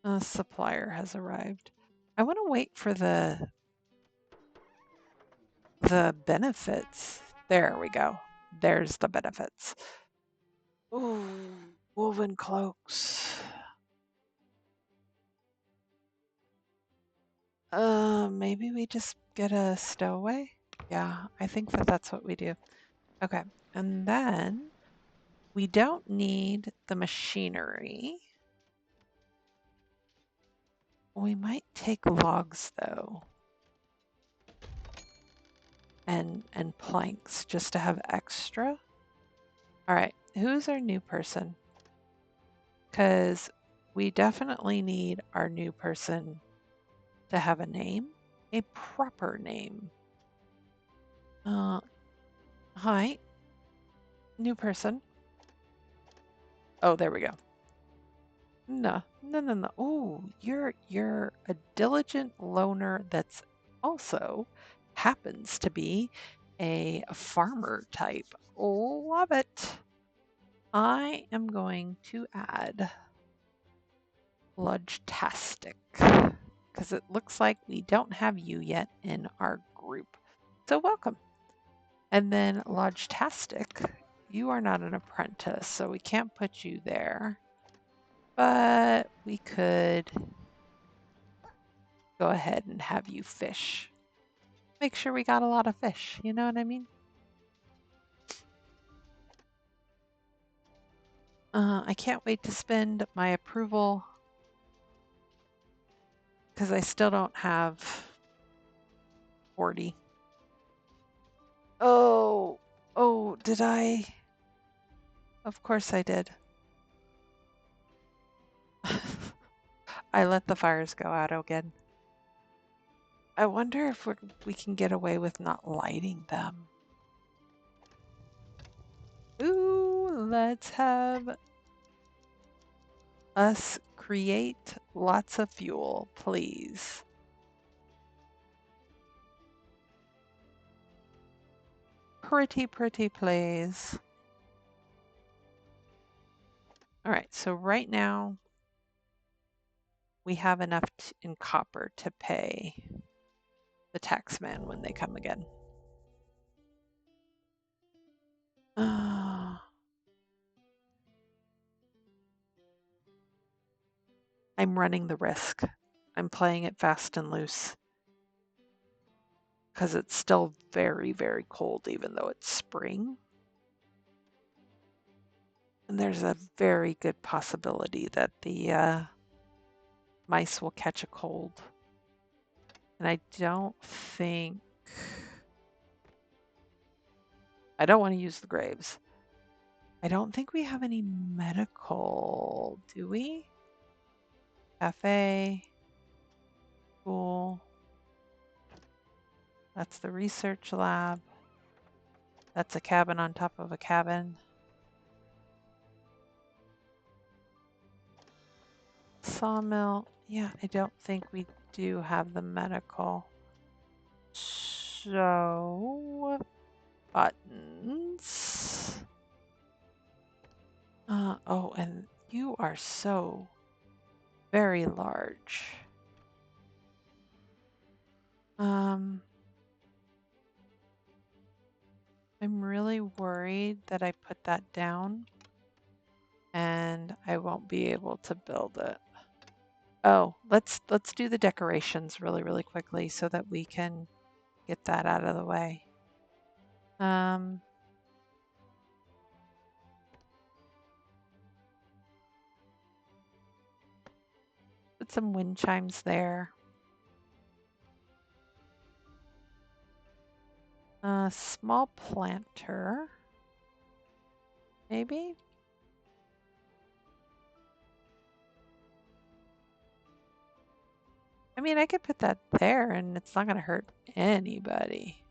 A supplier has arrived. I want to wait for the benefits. There we go. There's the benefits. Ooh, woven cloaks. Maybe we just get a stowaway? Yeah, I think that's what we do. Okay, and then we don't need the machinery. We might take logs though. And planks just to have extra. All right, who's our new person? Because we definitely need our new person to have a name, a proper name. Hi, new person. Oh, there we go. No. Oh, you're a diligent loner that's also happens to be a farmer type. Love it. I am going to add Lodge-tastic because it looks like we don't have you yet in our group. So welcome. And then Lodge-tastic, you are not an apprentice, so we can't put you there. But we could go ahead and have you fish. Make sure we got a lot of fish, you know what I mean? I can't wait to spend my approval because I still don't have 40. Oh, did I? Of course I did. I let the fires go out again. I wonder if we can get away with not lighting them. Ooh, let's have us create lots of fuel, please. Pretty, pretty, please. All right, so right now we have enough in copper to pay the taxman when they come again. I'm running the risk. I'm playing it fast and loose because it's still very, very cold, even though it's spring. And there's a very good possibility that the mice will catch a cold. And I don't want to use the graves. I don't think we have any medical, do we? Cafe, school. That's the research lab. That's a cabin on top of a cabin. Sawmill. Yeah, I don't think we do have the medical. So, buttons. Oh, and you are so very large. I'm really worried that I put that down and I won't be able to build it. Oh, let's do the decorations really, really quickly so that we can get that out of the way. Put some wind chimes there. Small planter, maybe? I mean, I could put that there and it's not going to hurt anybody.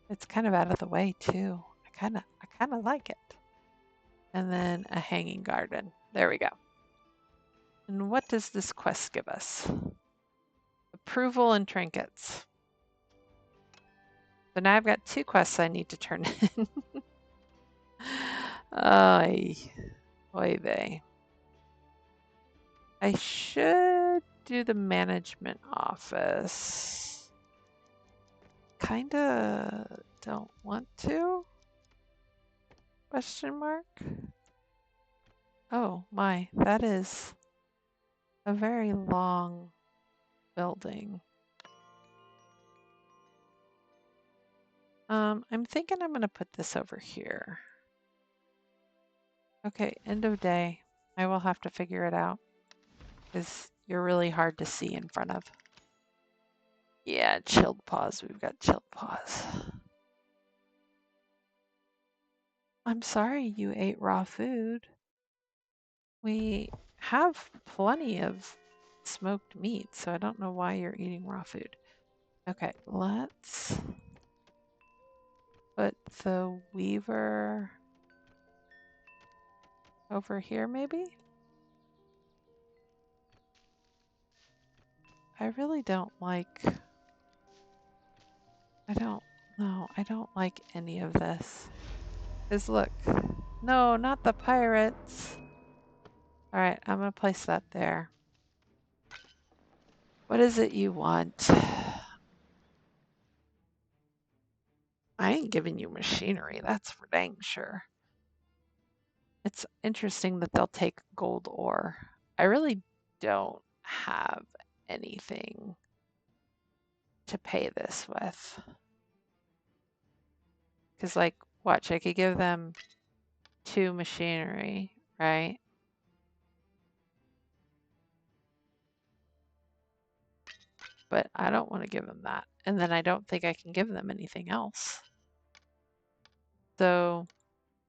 It's kind of out of the way too. I kind of like it. And then a hanging garden. There we go. And what does this quest give us? Approval and trinkets. So now I've got 2 quests I need to turn in. Oy vey. I should do the management office. Kinda don't want to? Question mark? Oh my, that is a very long building. I'm thinking I'm gonna put this over here. Okay, end of day. I will have to figure it out because you're really hard to see in front of. Yeah, chilled paws. We've got chilled paws. I'm sorry you ate raw food. We have plenty of smoked meat, so I don't know why you're eating raw food. Okay, let's put the weaver over here maybe? I really don't like, I don't like any of this. Because look, no, not the pirates. All right, I'm gonna place that there. What is it you want? I ain't giving you machinery, that's for dang sure. It's interesting that they'll take gold ore. I really don't have anything to pay this with. Because, like, watch, I could give them 2 machinery, right? But I don't want to give them that. And then I don't think I can give them anything else. So,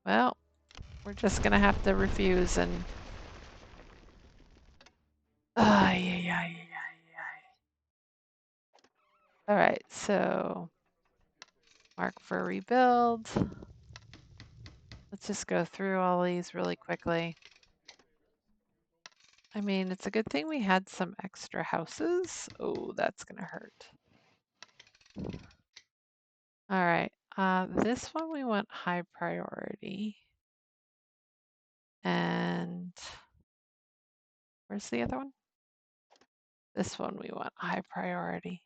well, we're just going to have to refuse and... All right, so mark for rebuild. Let's just go through all these really quickly. I mean, it's a good thing we had some extra houses. Oh, that's gonna hurt. All right, this one we want high priority. And where's the other one? This one we want high priority.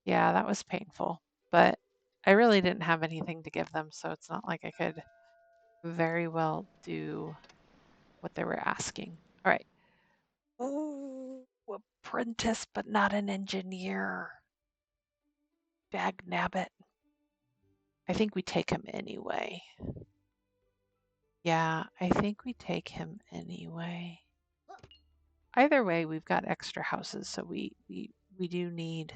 Yeah, that was painful, but I really didn't have anything to give them, so it's not like I could very well do what they were asking. All right. Oh, apprentice, but not an engineer. Dag nabbit. I think we take him anyway. Yeah, I think we take him anyway. Either way, we've got extra houses, so we do need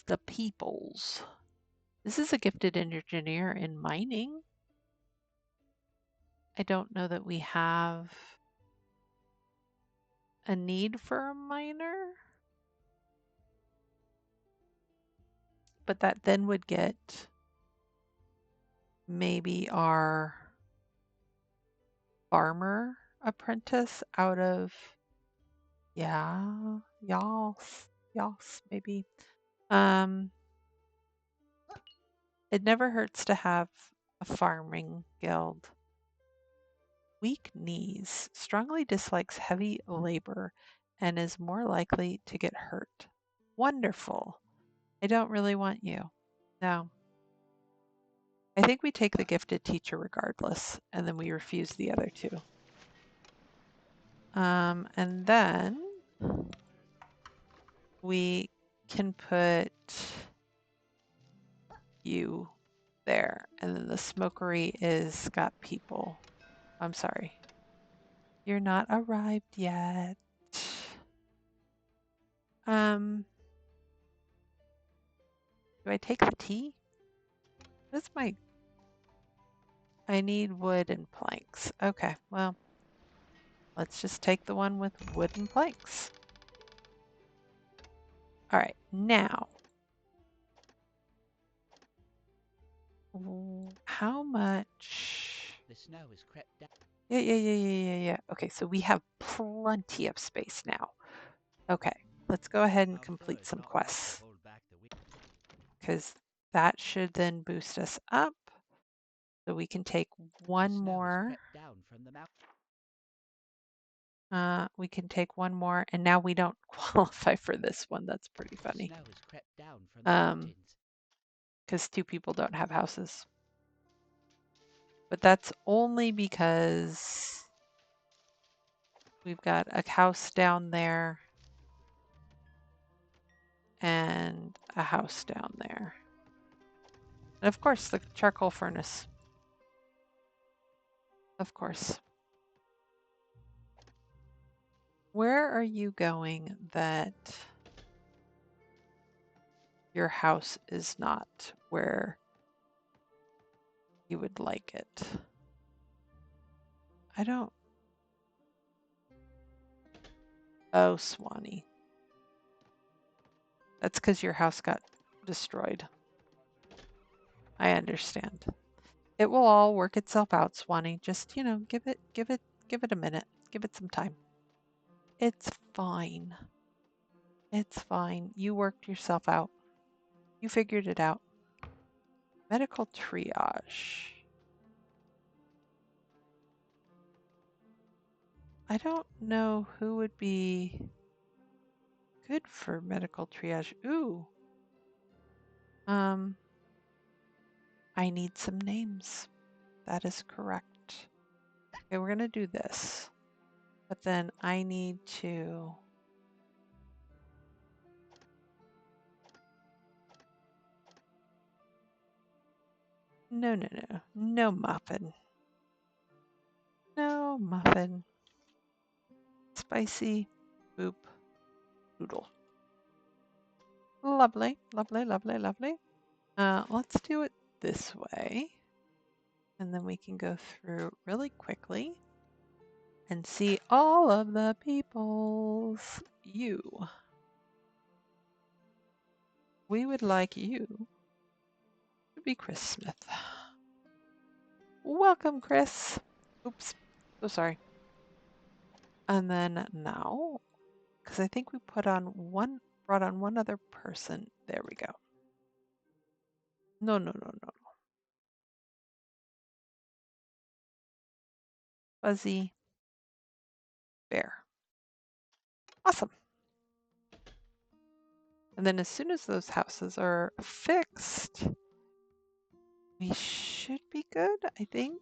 the peoples. This is a gifted engineer in mining. I don't know that we have a need for a miner, but that then would get maybe our farmer apprentice out of, yeah, yas, maybe. It never hurts to have a farming guild. Weak knees, strongly dislikes heavy labor, and is more likely to get hurt. Wonderful. I don't really want you. No. I think we take the gifted teacher regardless, and then we refuse the other two. And then we can put you there, and then the smokery is got people. I'm sorry. You're not arrived yet. Do I take the tea? That's my... I need wood and planks. Okay, well, let's just take the one with wood and planks. All right, now, how much? The snow has crept down. Yeah. Okay, so we have plenty of space now. Okay, let's go ahead and I'm sure complete it's some not enough to quests hold back the wind. because that should then boost us up. So we can take The one snow has more. crept down from the mountain. We can take one more, and now we don't qualify for this one. That's pretty The funny. snow has crept down from the mountains. Because two people don't have houses. But that's only because we've got a house down there and a house down there. And of course, the charcoal furnace. Of course. Where are you going that your house is not where you would like it? I don't. Oh, Swanee. That's because your house got destroyed. I understand. It will all work itself out, Swanee. Just, give it a minute. Give it some time. It's fine. It's fine. You worked yourself out. You figured it out. Medical triage. I don't know who would be good for medical triage. Ooh. I need some names. That is correct. Okay, we're gonna do this. But then I need to... No. No muffin. No muffin. Spicy. Boop. Noodle. Lovely. Let's do it this way. And then we can go through really quickly and see all of the peoples. You. We would like you to be Chris Smith. Welcome, Chris. Oops. So sorry. And then now, because I think we brought on one other person. There we go. No, no, no, no. Fuzzy bear. Awesome. And then as soon as those houses are fixed, we should be good, I think.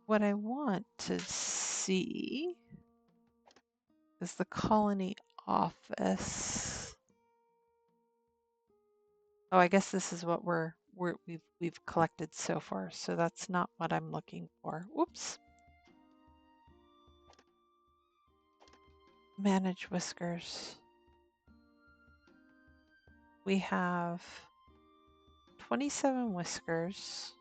What I want to see is the colony office. Oh, I guess this is what we've collected so far, so that's not what I'm looking for. Whoops. Manage whiskers. We have 27 whiskers.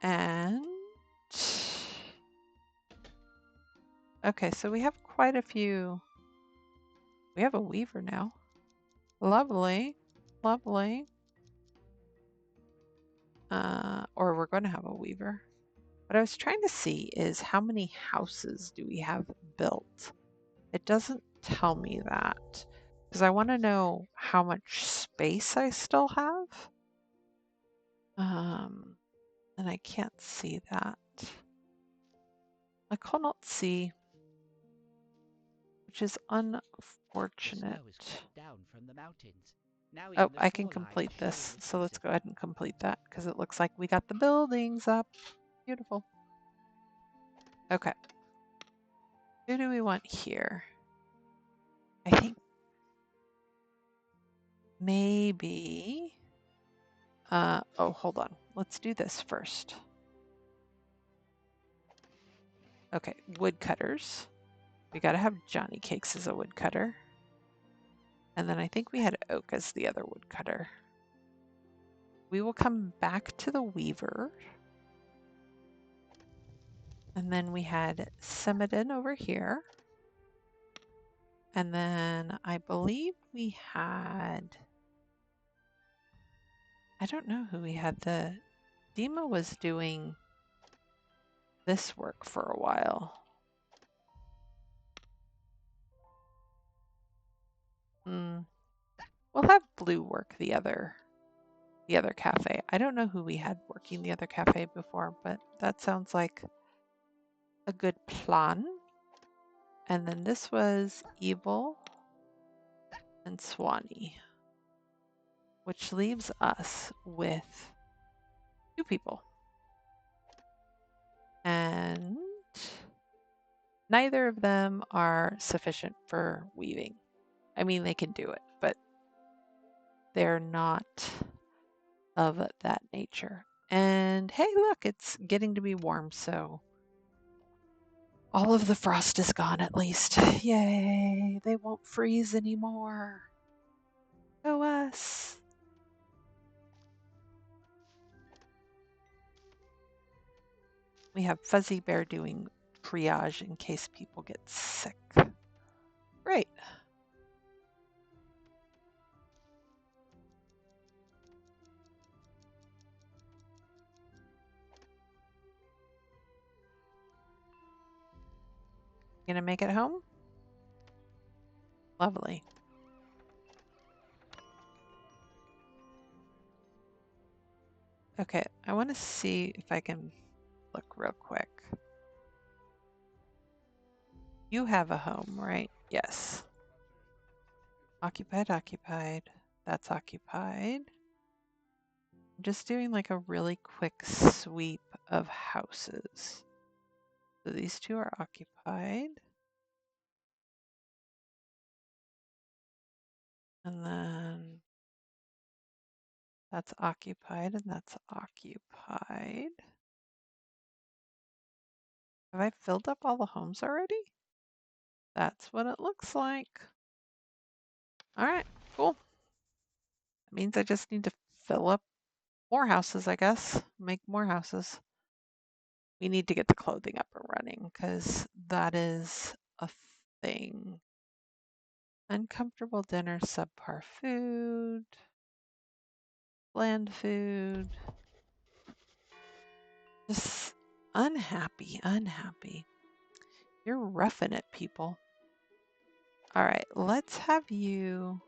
And okay, so we have quite a few. We have a weaver now. Lovely, lovely. Or we're going to have a weaver. What I was trying to see is how many houses do we have built? It doesn't tell me that because I want to know how much space I still have. And I can't see that. I cannot see, which is The unfortunate. snow has crept down from the mountains. Now Oh, even the I can shoreline is complete showing this. the So let's season. go ahead and complete that because it looks like we got the buildings up. Beautiful. Okay. Who do we want here? I think maybe. Oh, hold on. Let's do this first. Okay, woodcutters. We got to have Johnny Cakes as a woodcutter. And then I think we had Oak as the other woodcutter. We will come back to the weaver. And then we had Semidin over here. And then I believe we had, I don't know who we had. Dima was doing this work for a while. We'll have Blue work the other cafe. I don't know who we had working the other cafe before, but that sounds like a good plan. And then this was Evil and Swanee, which leaves us with 2 people. And neither of them are sufficient for weaving. I mean, they can do it, but they're not of that nature. And hey, look, it's getting to be warm, so all of the frost is gone at least. Yay, they won't freeze anymore. Go us. We have Fuzzy Bear doing triage in case people get sick. Great. Gonna make it home? Lovely. Okay, I want to see if I can look real quick. You have a home, right? Yes. Occupied, occupied. That's occupied. I'm just doing like a really quick sweep of houses. So these 2 are occupied. And then that's occupied and that's occupied. Have I filled up all the homes already? That's what it looks like. All right, cool. That means I just need to fill up more houses, I guess. Make more houses. We need to get the clothing up and running because that is a thing. Uncomfortable dinner, subpar food, bland food. Just unhappy, unhappy. You're roughing it, people. All right, let's have you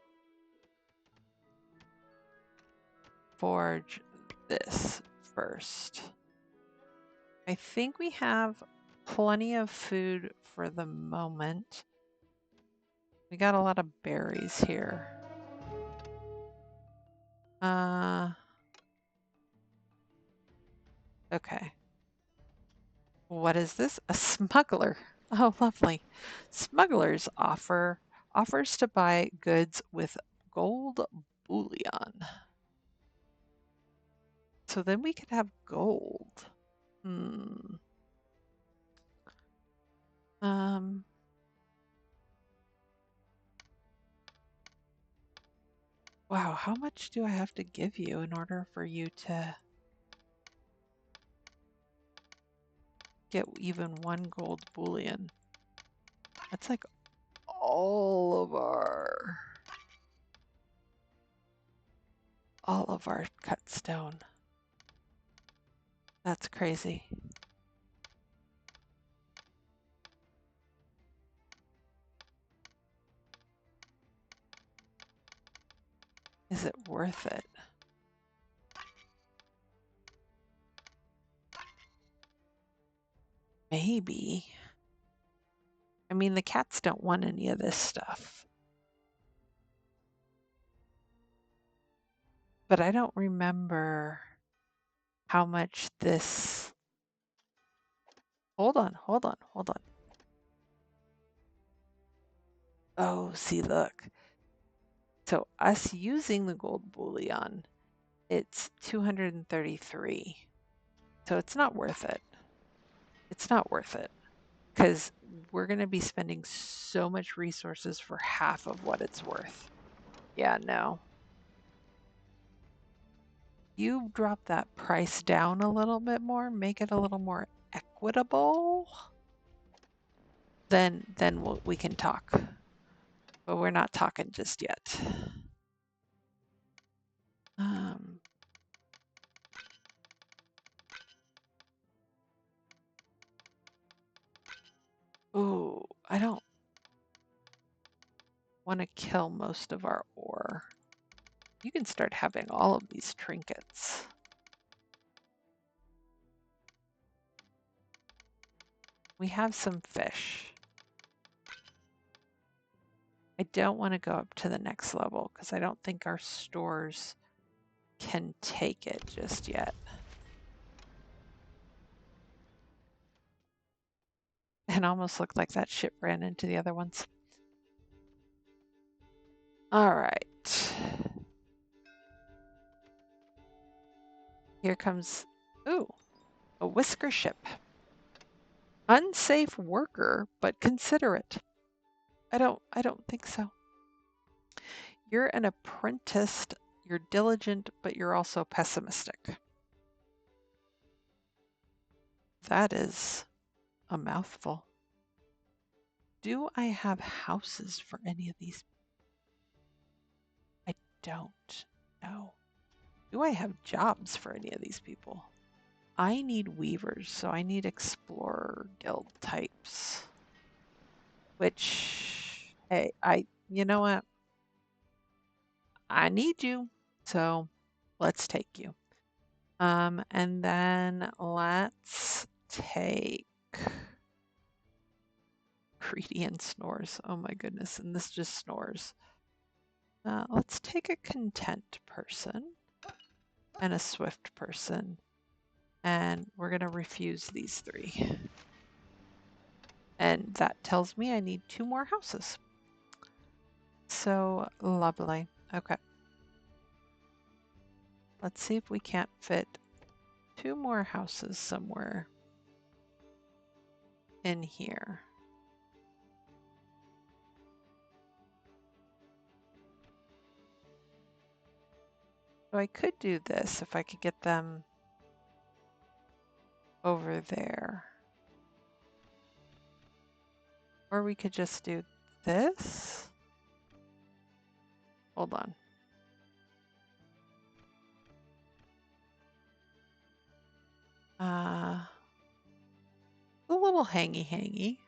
forge this first. I think we have plenty of food for the moment. We got a lot of berries here. Okay. What is this? A smuggler. Oh, lovely. Smugglers offers to buy goods with gold bullion. So then we could have gold. Hmm. Um, wow, how much do I have to give you in order for you to get even one gold bullion? That's like all of our cut stone. That's crazy. Is it worth it? Maybe. I mean, the cats don't want any of this stuff. But I don't remember how much this. Hold on, hold on, hold on. Oh, see, look. So us using the gold bullion, it's 233. So it's not worth it. It's not worth it because we're going to be spending so much resources for half of what it's worth. Yeah, no. You drop that price down a little bit more, make it a little more equitable, then we can talk. But we're not talking just yet. Ooh, I don't want to kill most of our ore. You can start having all of these trinkets. We have some fish. I don't want to go up to the next level because I don't think our stores can take it just yet. It almost looked like that ship ran into the other ones. All right. Here comes, ooh, a whisker ship. Unsafe worker, but considerate. I don't think so. You're an apprentice, you're diligent, but you're also pessimistic. That is a mouthful. Do I have houses for any of these? I don't know. Do I have jobs for any of these people? I need weavers, so I need explorer guild types. Which, hey, you know what? I need you, so let's take you. And then let's take Greedy and snores. Oh my goodness, and this just snores. Let's take a content person and a swift person, and we're gonna refuse these three. And that tells me I need 2 more houses. So lovely. Okay. Let's see if we can't fit 2 more houses somewhere in here. So I could do this if I could get them over there. Or we could just do this. Hold on. A little hangy,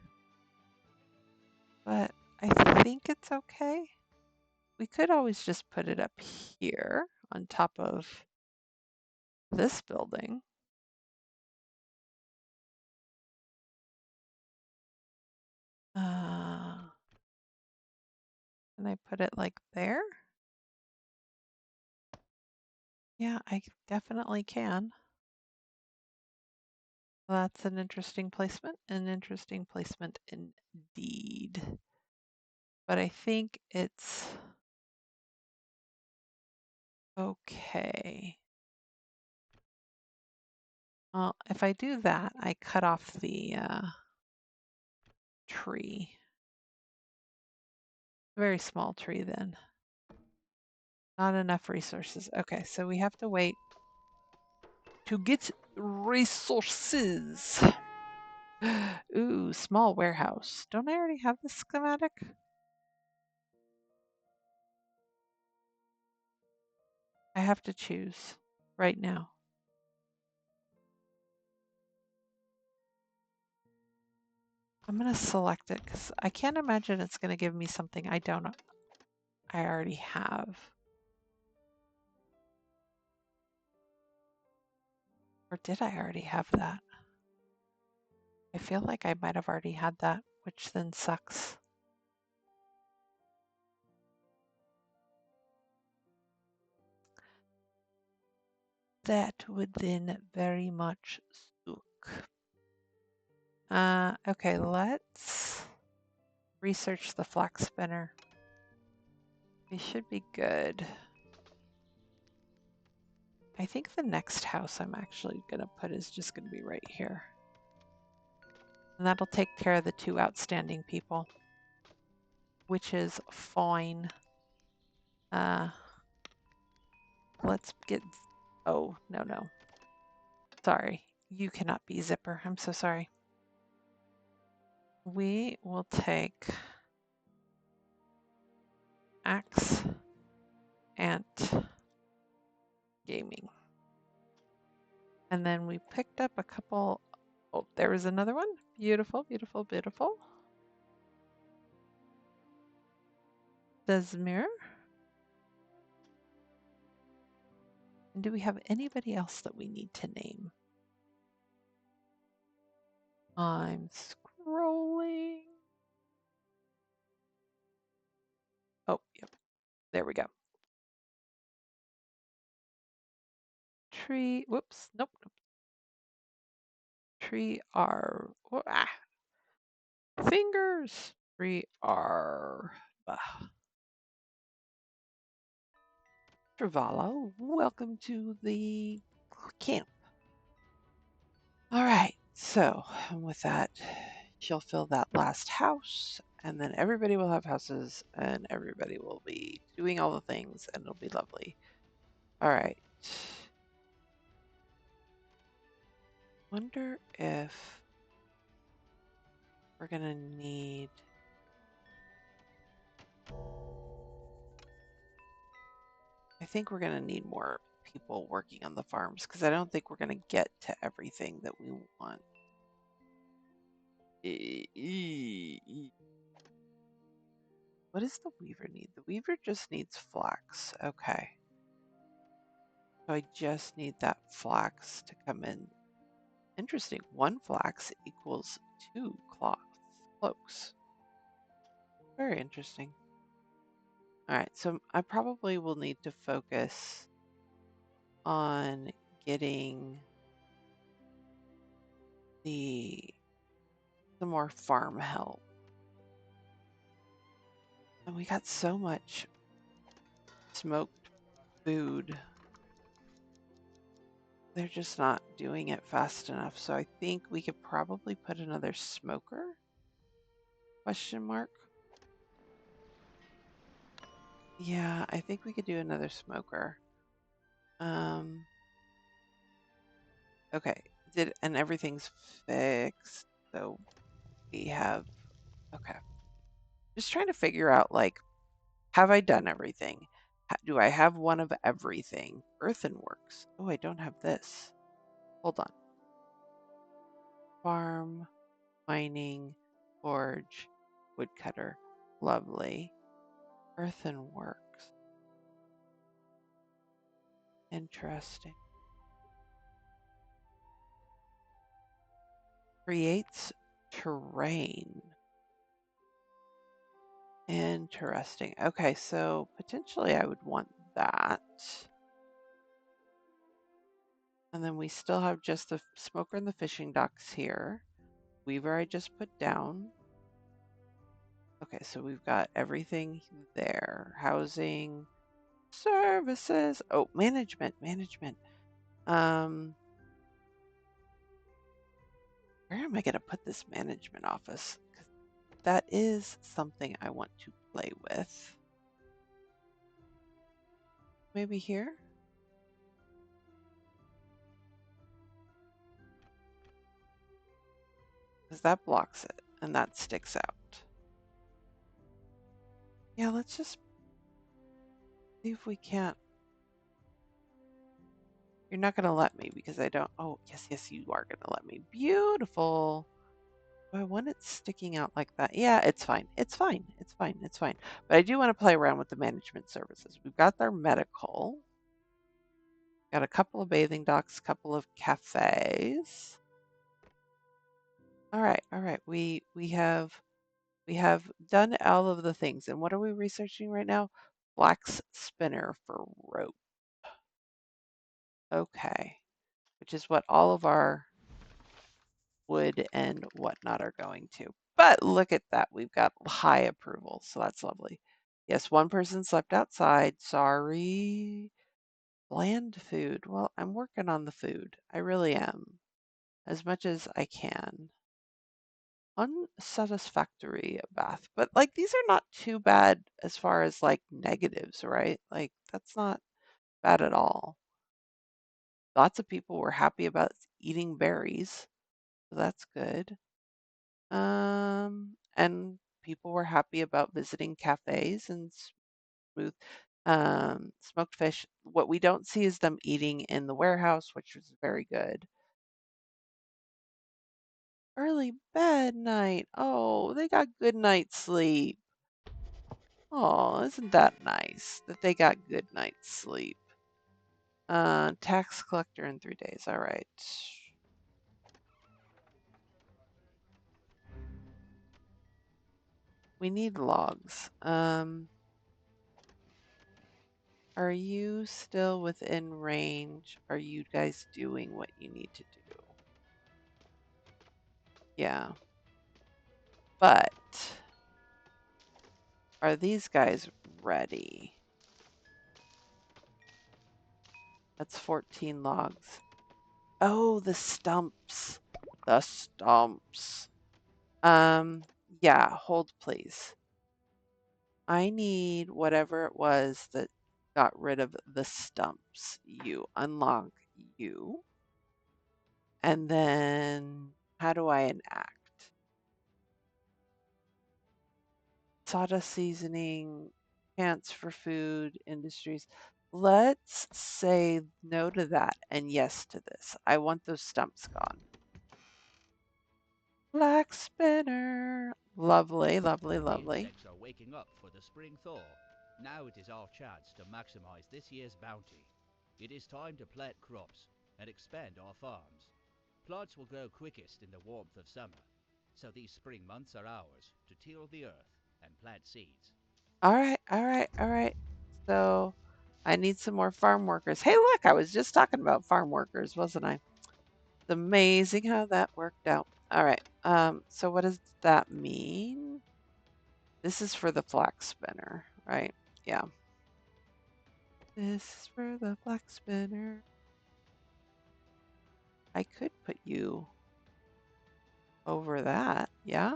but I think it's okay. We could always just put it up here on top of this building. Can I put it like there? Yeah, I definitely can. That's an interesting placement indeed. But I think it's okay. Well, if I do that, I cut off the tree. Very small tree then. Not enough resources. Okay, so we have to wait to get resources. Ooh, small warehouse. Don't I already have this schematic? I have to choose right now. I'm going to select it because I can't imagine it's going to give me something I already have. Or did I already have that? I feel like I might have already had that, which then sucks. That would then very much suck. Okay, let's research the flax spinner. We should be good. I think the next house I'm actually going to put is just going to be right here. And that'll take care of the two outstanding people, which is fine. Let's get, oh, no. Sorry, you cannot be Zipper. I'm so sorry. We will take Axe, Ant, Gaming. And then we picked up a couple, oh, there was another one. Beautiful. Desmir. And do we have anybody else that we need to name? I'm scrolling. Oh, yep. There we go. Tree, whoops, nope. Tree R, fingers. Tree R. Travalo, welcome to the camp. All right, so with that, she'll fill that last house, and then everybody will have houses, and everybody will be doing all the things, and it'll be lovely. All right. Wonder if we're gonna need. I think we're gonna need more people working on the farms because I don't think we're gonna get to everything that we want. What does the weaver need? The weaver just needs flax. Okay. So I just need that flax to come in. Interesting. One flax equals 2 cloaks. Very interesting. All right. So I probably will need to focus on getting some more farm help. And we got so much smoked food. They're just not doing it fast enough. So I think we could probably put another smoker? Question mark. Yeah, I think we could do another smoker. Okay, and everything's fixed. So we have, okay. Just trying to figure out, like, have I done everything? Do I have one of everything? Earthenworks. Oh, I don't have this. Hold on. Farm, mining, forge, woodcutter. Lovely. Earthenworks. Interesting. Creates terrain. Interesting. Okay, so potentially I would want that. And then we still have just the smoker and the fishing docks here. Weaver I just put down. Okay, so we've got everything there. Housing, services. Oh, management. Um, where am I going to put this management office? 'Cause that is something I want to play with. Maybe here? Because that blocks it and that sticks out. Yeah, let's just see if we can't. You're not going to let me because I don't. Oh, yes, you are going to let me. Beautiful. Do I want it sticking out like that? Yeah, it's fine. It's fine. It's fine. It's fine. But I do want to play around with the management services. We've got their medical. Got a couple of bathing docks, couple of cafes. All right, all right. We have done all of the things. And what are we researching right now? Flax spinner for rope. Okay. Which is what all of our wood and whatnot are going to. But look at that. We've got high approval, so that's lovely. Yes, one person slept outside. Sorry. Bland food. Well, I'm working on the food. I really am. As much as I can. Unsatisfactory bath. But like these are not too bad as far as like negatives, right? Like that's not bad at all. Lots of people were happy about eating berries, so that's good. And people were happy about visiting cafes and smooth smoked fish. What we don't see is them eating in the warehouse, which was very good. Early bed night. Oh, they got good night's sleep. Oh, isn't that nice that they got good night's sleep? Tax collector in 3 days. All right. We need logs. Are you still within range? Are you guys doing what you need to do? Yeah. But are these guys ready? That's 14 logs. Oh, the stumps. The stumps. Yeah, hold please. I need whatever it was that got rid of the stumps. You unlock you. And then how do I enact? Sawdust seasoning, chance for food, industries. Let's say no to that and yes to this. I want those stumps gone. Black spinner. Lovely, lovely, The lovely. insects are waking up for the spring thaw. Now it is our chance to maximize this year's bounty. It is time to plant crops and expand our farms. Plants will grow quickest in the warmth of summer, so these spring months are ours to till the earth and plant seeds. All right, all right, all right. So I need some more farm workers. Hey, look, I was just talking about farm workers, wasn't I? It's amazing how that worked out. All right. So what does that mean? This is for the flax spinner, right? Yeah. This is for the flax spinner. I could put you over that. Yeah,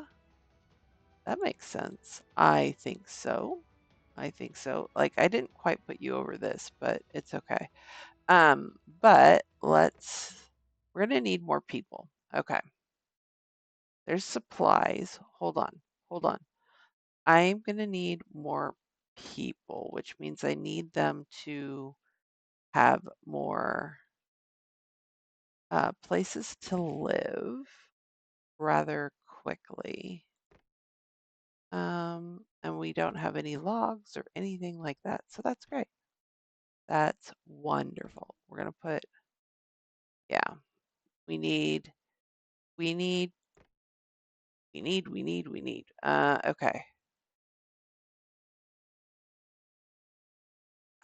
that makes sense. I think so. I think so. Like I didn't quite put you over this, but it's okay. But let's We're going to need more people. Okay. There's supplies. Hold on. Hold on. I'm going to need more people, which means I need them to have more places to live rather quickly. And we don't have any logs or anything like that. So that's great. That's wonderful. We're going to put, yeah, we need, we need, we need. Okay.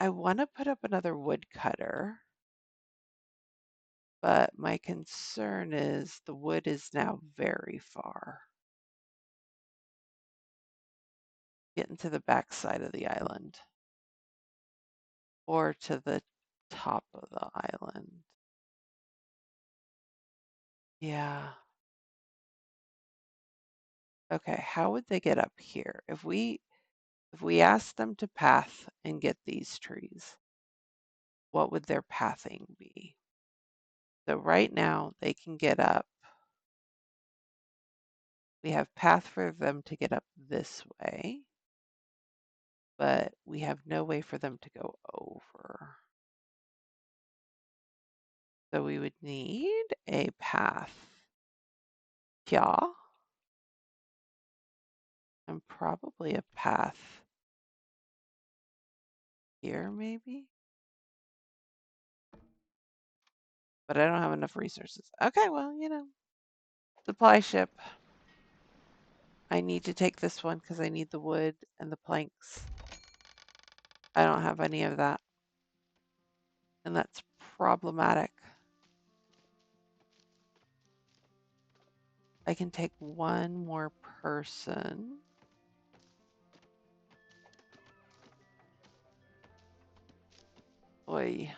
I want to put up another woodcutter, but my concern is the wood is now very far. Getting to the back side of the island or to the top of the island. Yeah. Okay, how would they get up here? If we ask them to path and get these trees, what would their pathing be? So right now they can get up. We have path for them to get up this way, but we have no way for them to go over. So we would need a path here and probably a path here maybe. But I don't have enough resources. Okay, well, supply ship. I need to take this one because I need the wood and the planks. I don't have any of that, and that's problematic. I can take one more person. Oi.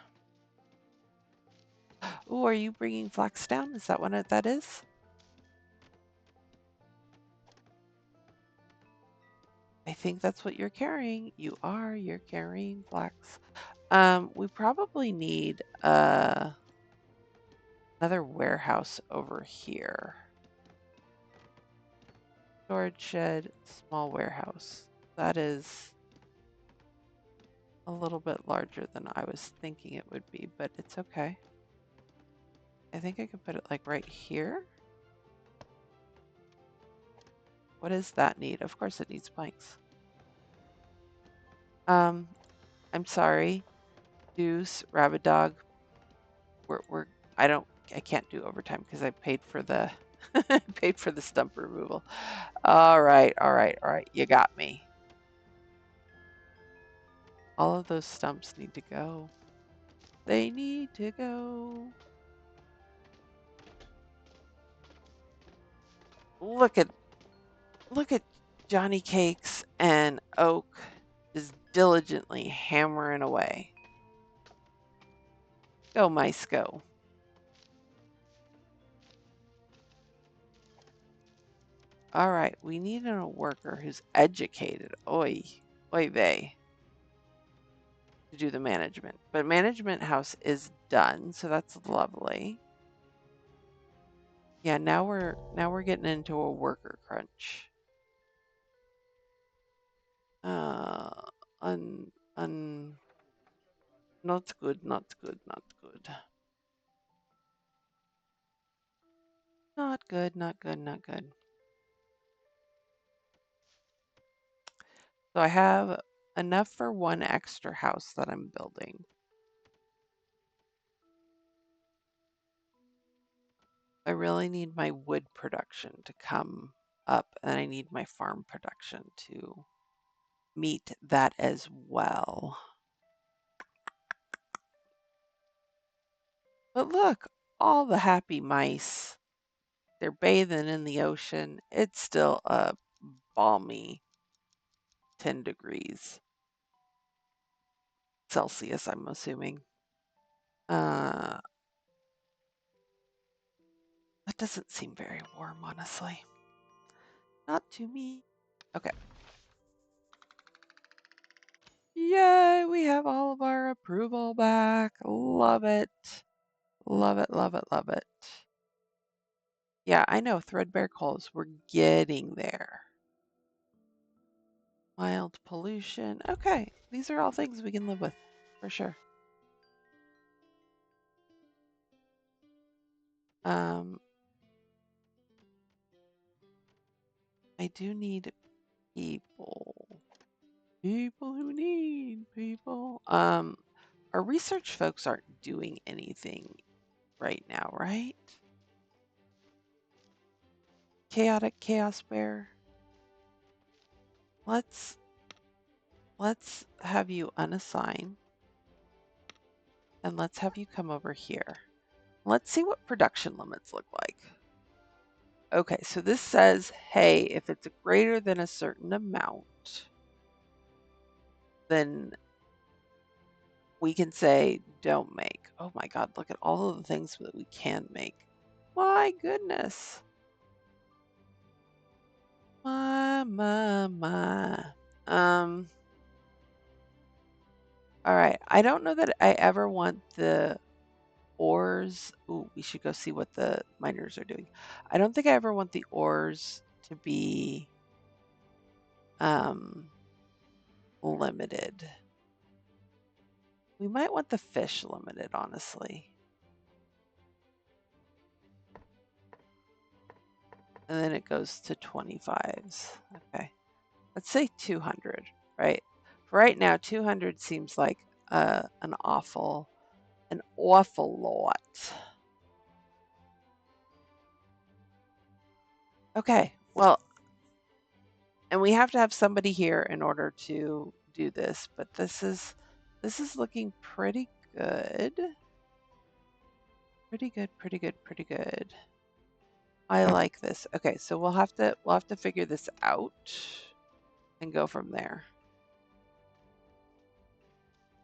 Oh, are you bringing flax down? Is that what that is? I think that's what you're carrying. You're carrying flax. We probably need another warehouse over here. Storage shed, small warehouse. That is a little bit larger than I was thinking it would be, but it's okay. I think I could put it like right here. What does that need? Of course it needs planks. I'm sorry, Goose, Rabbit Dog. I can't do overtime because I paid for the paid for the stump removal. All right, all right, all right. You got me. All of those stumps need to go. They need to go. Look at Johnny Cakes and Oak is diligently hammering away. Go, mice, go. All right, we need a worker who's educated. Oy, oy vey. To do the management. But management house is done, so that's lovely. Yeah, now we're getting into a worker crunch. Uh, un, un, not good, not good, not good. Not good, not good, not good. So I have enough for one extra house that I'm building. I really need my wood production to come up, and I need my farm production to meet that as well. But look, all the happy mice. They're bathing in the ocean. It's still a balmy 10 degrees Celsius, I'm assuming. That doesn't seem very warm, honestly. Not to me. Okay. Yay, we have all of our approval back. Love it. Love it, love it, love it. Yeah, I know, threadbare clothes. We're getting there. Mild pollution. Okay, these are all things we can live with, for sure. I do need people. People who need people. Our research folks aren't doing anything right now, right? Chaotic chaos bear. Let's have you unassign and let's have you come over here. Let's see what production limits look like. Okay, so this says, hey, if it's greater than a certain amount, then we can say don't make. Oh my God, look at all of the things that we can make. My goodness. My. All right. I don't know that I ever want the ores. Ooh, we should go see what the miners are doing. I don't think I ever want the ores to be limited. We might want the fish limited, honestly. And then it goes to 25s. Okay. Let's say 200, right? For right now, 200 seems like an awful lot. Okay, well, and we have to have somebody here in order to do this, but this is looking pretty good. Pretty good, pretty good, pretty good. I like this. Okay, so we'll have to figure this out and go from there.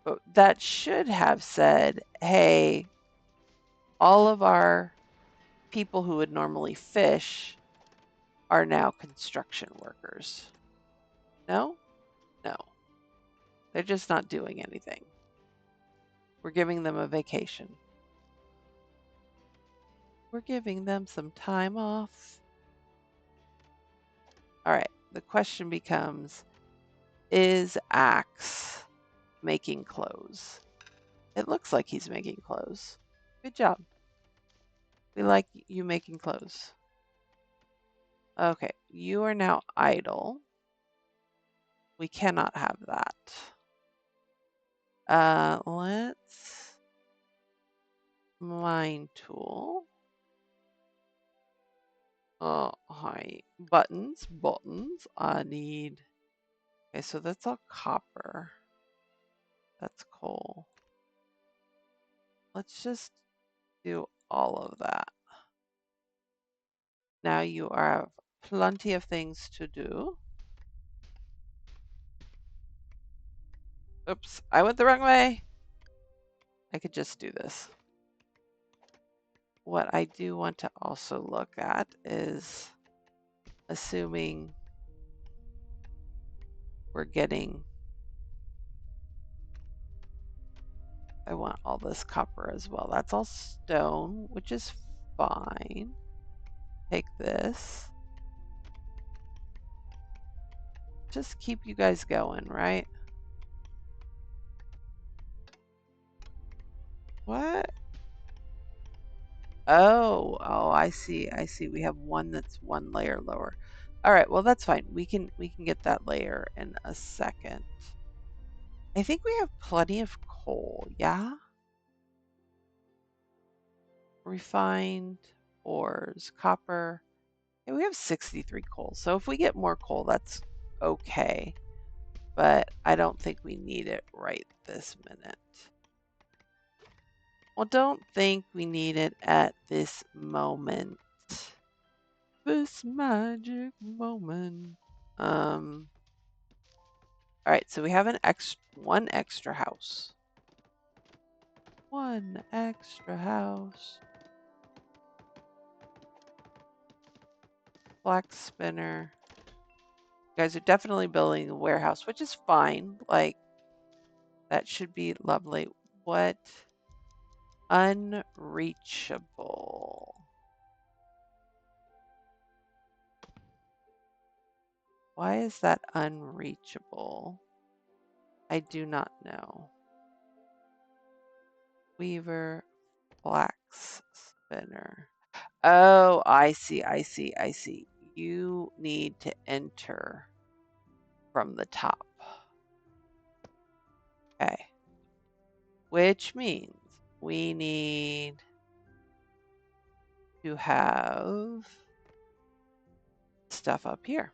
But that should have said, hey, all of our people who would normally fish are now construction workers. No? No. They're just not doing anything. We're giving them a vacation. We're giving them some time off. All right, the question becomes, is Axe making clothes? It looks like he's making clothes. Good job. We like you making clothes. Okay, you are now idle. We cannot have that. Let's mine tool. Oh, hi. Buttons. I need. Okay, so that's all copper. That's coal. Let's just do all of that. Now you have plenty of things to do. Oops, I went the wrong way. I could just do this. What I do want to also look at is assuming we're getting, I want all this copper as well. That's all stone, which is fine. Take this. Just keep you guys going, right? What? Oh, I see. I see. We have one that's one layer lower. All right, well that's fine. We can get that layer in a second. I think we have plenty of coal, yeah? Refined ores, copper. Yeah, we have 63 coal. So if we get more coal, that's okay. But I don't think we need it right this minute. Well, don't think we need it at this moment. This magic moment. All right, so we have one extra house. One extra house. Black spinner. You guys are definitely building a warehouse, which is fine. Like, that should be lovely. What? Unreachable. Why is that unreachable? I do not know. Weaver, flax spinner. Oh, I see, I see, I see. You need to enter from the top. Okay. Which means we need to have stuff up here.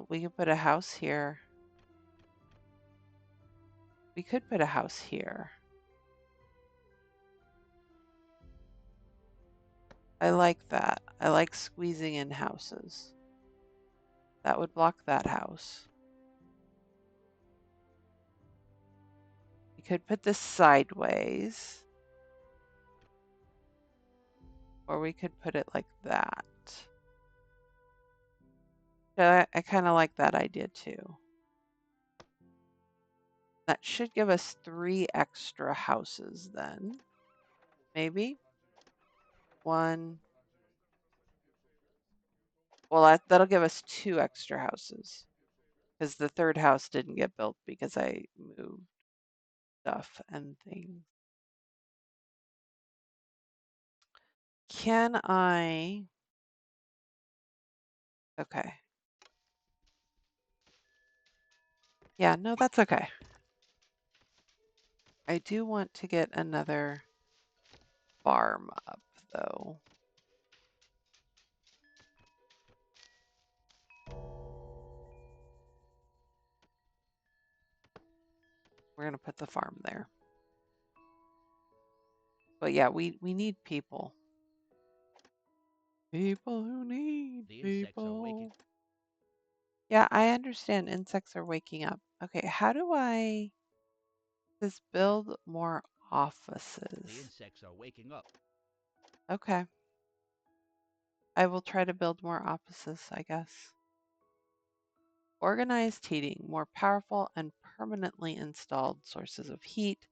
We could put a house here. We could put a house here. I like that. I like squeezing in houses. That would block that house. We could put this sideways. Or we could put it like that. So I kind of like that idea too. That should give us 3 extra houses then. Maybe. 1. Well, that'll give us 2 extra houses. Because the 3rd house didn't get built because I moved stuff and things. Can I? Okay. Yeah, no, that's okay. I do want to get another farm up, though. We're going to put the farm there. But yeah, we need people. People who need The insects are waking. people. Yeah, I understand insects are waking up. Okay, how do I just build more The offices? insects are waking up. Okay. I will try to build more offices, I guess. Organized heating, more powerful and permanently installed sources of heat.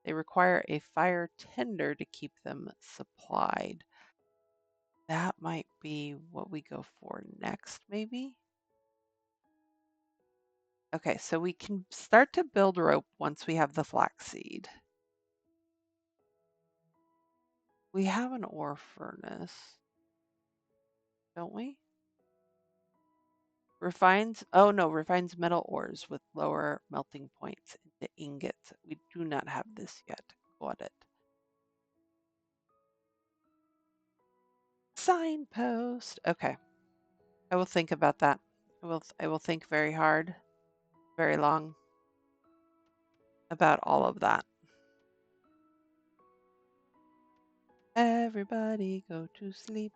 They require a fire tender to keep them supplied. That might be what we go for next, maybe? Okay, so we can start to build rope once we have the flaxseed. We have an ore furnace, don't we? Refines metal ores with lower melting points into ingots. We do not have this yet. Got it. Signpost. Okay. I will think about that. I will think very hard, very long about all of that. Everybody go to sleep.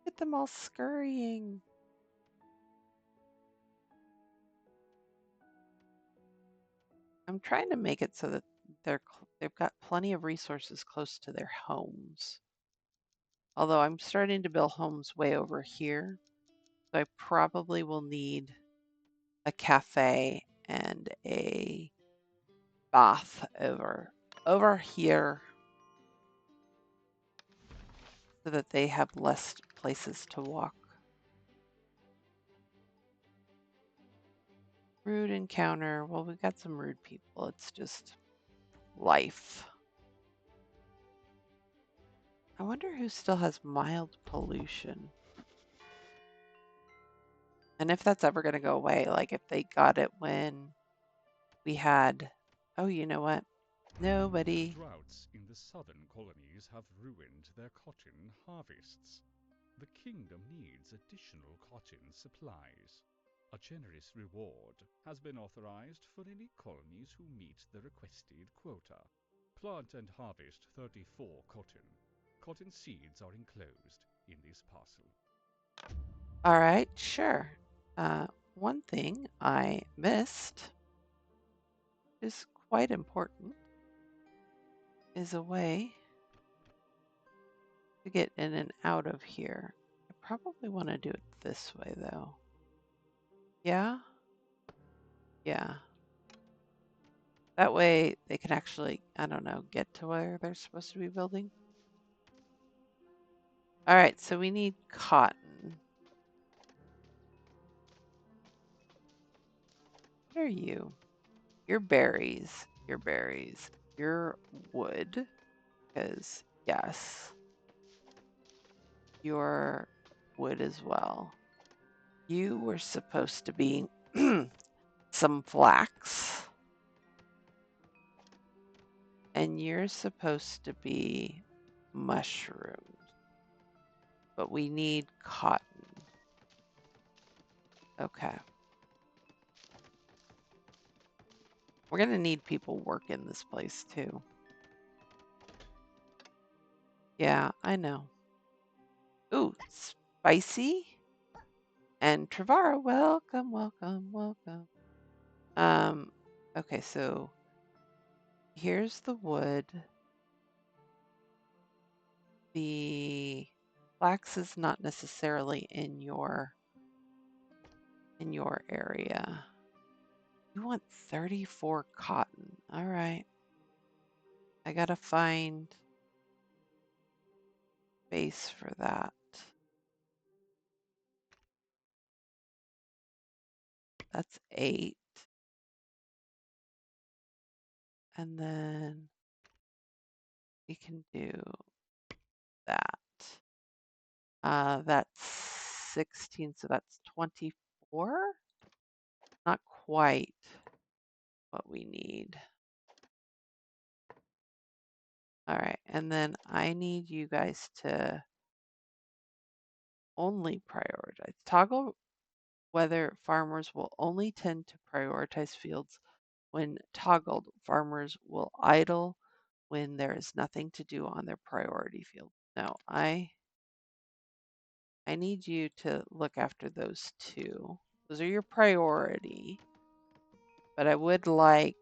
Get them all scurrying. I'm trying to make it so that they've got plenty of resources close to their homes. Although I'm starting to build homes way over here, so I probably will need a cafe and a bath over here so that they have less places to walk. Rude encounter. Well, we've got some rude people. It's just life. I wonder who still has mild pollution. And if that's ever going to go away, like if they got it when we had, oh, you know what? Nobody. Droughts in the southern colonies have ruined their cotton harvests. The kingdom needs additional cotton supplies. A generous reward has been authorized for any colonies who meet the requested quota. Plant and harvest 34 cotton. Cotton seeds are enclosed in this parcel. All right, sure. One thing I missed is quite important is a way to get in and out of here. I probably want to do it this way though. Yeah? Yeah. That way they can actually, I don't know, get to where they're supposed to be building. All right, so we need cotton. What are you? You're berries. You're berries. You're wood, because yes, you're wood as well. You were supposed to be some flax, and you're supposed to be mushrooms, but we need cotton. Okay. We're going to need people working this place too. Yeah, I know. Ooh, spicy and Trevara, welcome, welcome, welcome. Okay, so here's the wood. The flax is not necessarily in your area. You want 34 cotton. All right. I gotta find space for that. That's 8. And then we can do that. That's 16, so that's 24. Not quite what we need. All right, and then I need you guys to only prioritize. Toggle whether farmers will only tend to prioritize fields when toggled. Farmers will idle when there is nothing to do on their priority field. No, I need you to look after those two. Those are your priority, but I would like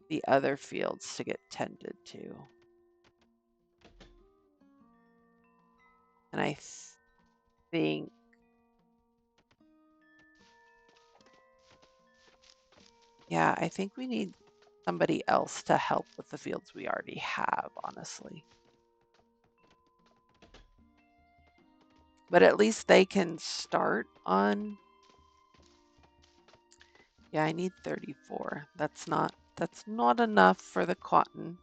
the other fields to get tended to. And I think yeah, I think we need somebody else to help with the fields we already have, honestly. But at least they can start on. Yeah, I need 34. That's not enough for the cotton.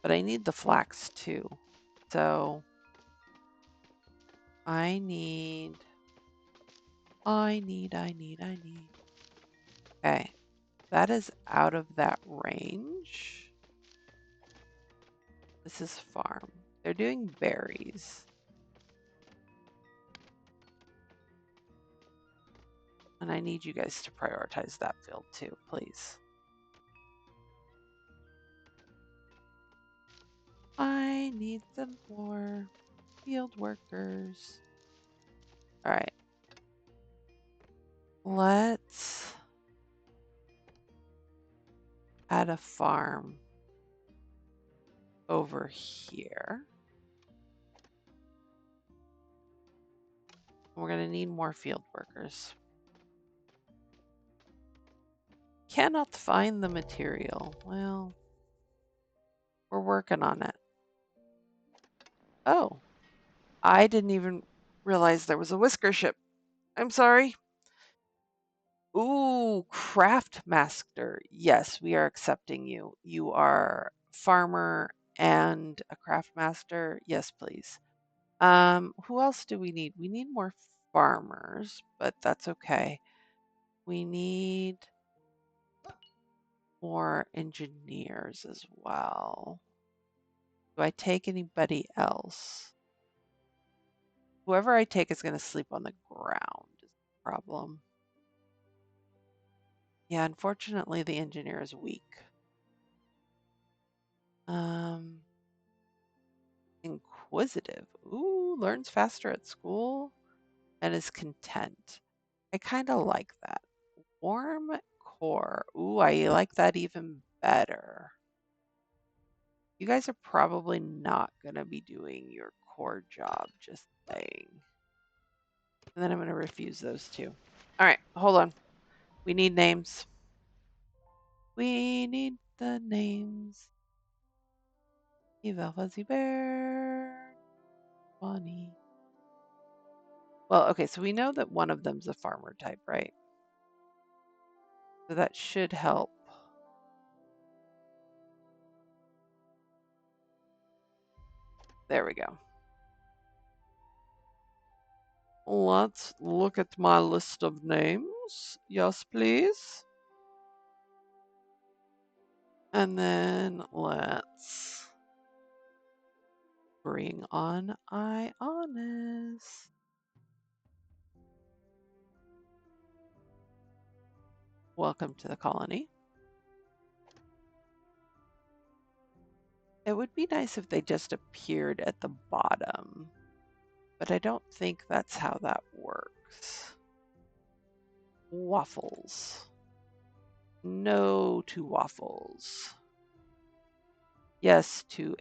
But I need the flax too. So I need. Okay, that is out of that range. This is farm. They're doing berries. And I need you guys to prioritize that field too, please. I need some more field workers. All right. Let's add a farm over here. We're going to need more field workers. Cannot find the material. Well, we're working on it. Oh, I didn't even realize there was a whisker ship. I'm sorry. Ooh, craft master. Yes, we are accepting you. You are farmer and a craft master. Yes, please. Who else do we need? We need more farmers, but that's okay. We need more engineers as well. Do I take anybody else? Whoever I take is going to sleep on the ground is the problem. Yeah, unfortunately, the engineer is weak. Inquisitive. Ooh, learns faster at school and is content. I kind of like that. Warm core. Ooh, I like that even better. You guys are probably not going to be doing your core job, just saying. And then I'm going to refuse those two. All right, hold on. We need names. We need the names. Eval Fuzzy Bear. Bonnie. Well, okay, so we know that one of them's a farmer type, right? So that should help. There we go. Let's look at my list of names. Yes, please. And then let's bring on Ionis. Welcome to the colony. It would be nice if they just appeared at the bottom, but I don't think that's how that works. Waffles. No to waffles. Yes to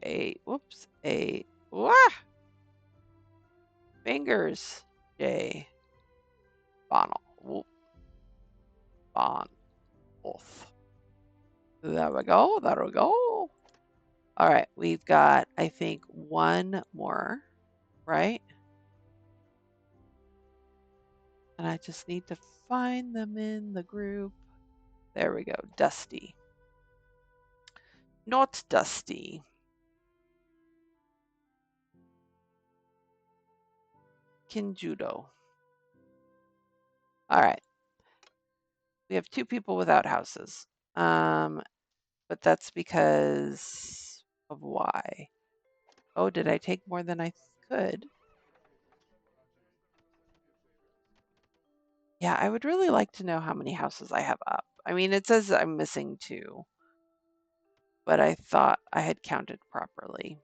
fingers. J. Bonnell. Bon. Off. There we go. There we go. All right. We've got, I think, one more, right? And I just need to find them in the group. There we go. Dusty. Not Dusty. Kinjudo. All right. We have 2 people without houses. But that's because of why. Oh, did I take more than I could? Yeah, I would really like to know how many houses I have up. I mean, it says I'm missing 2, but I thought I had counted properly.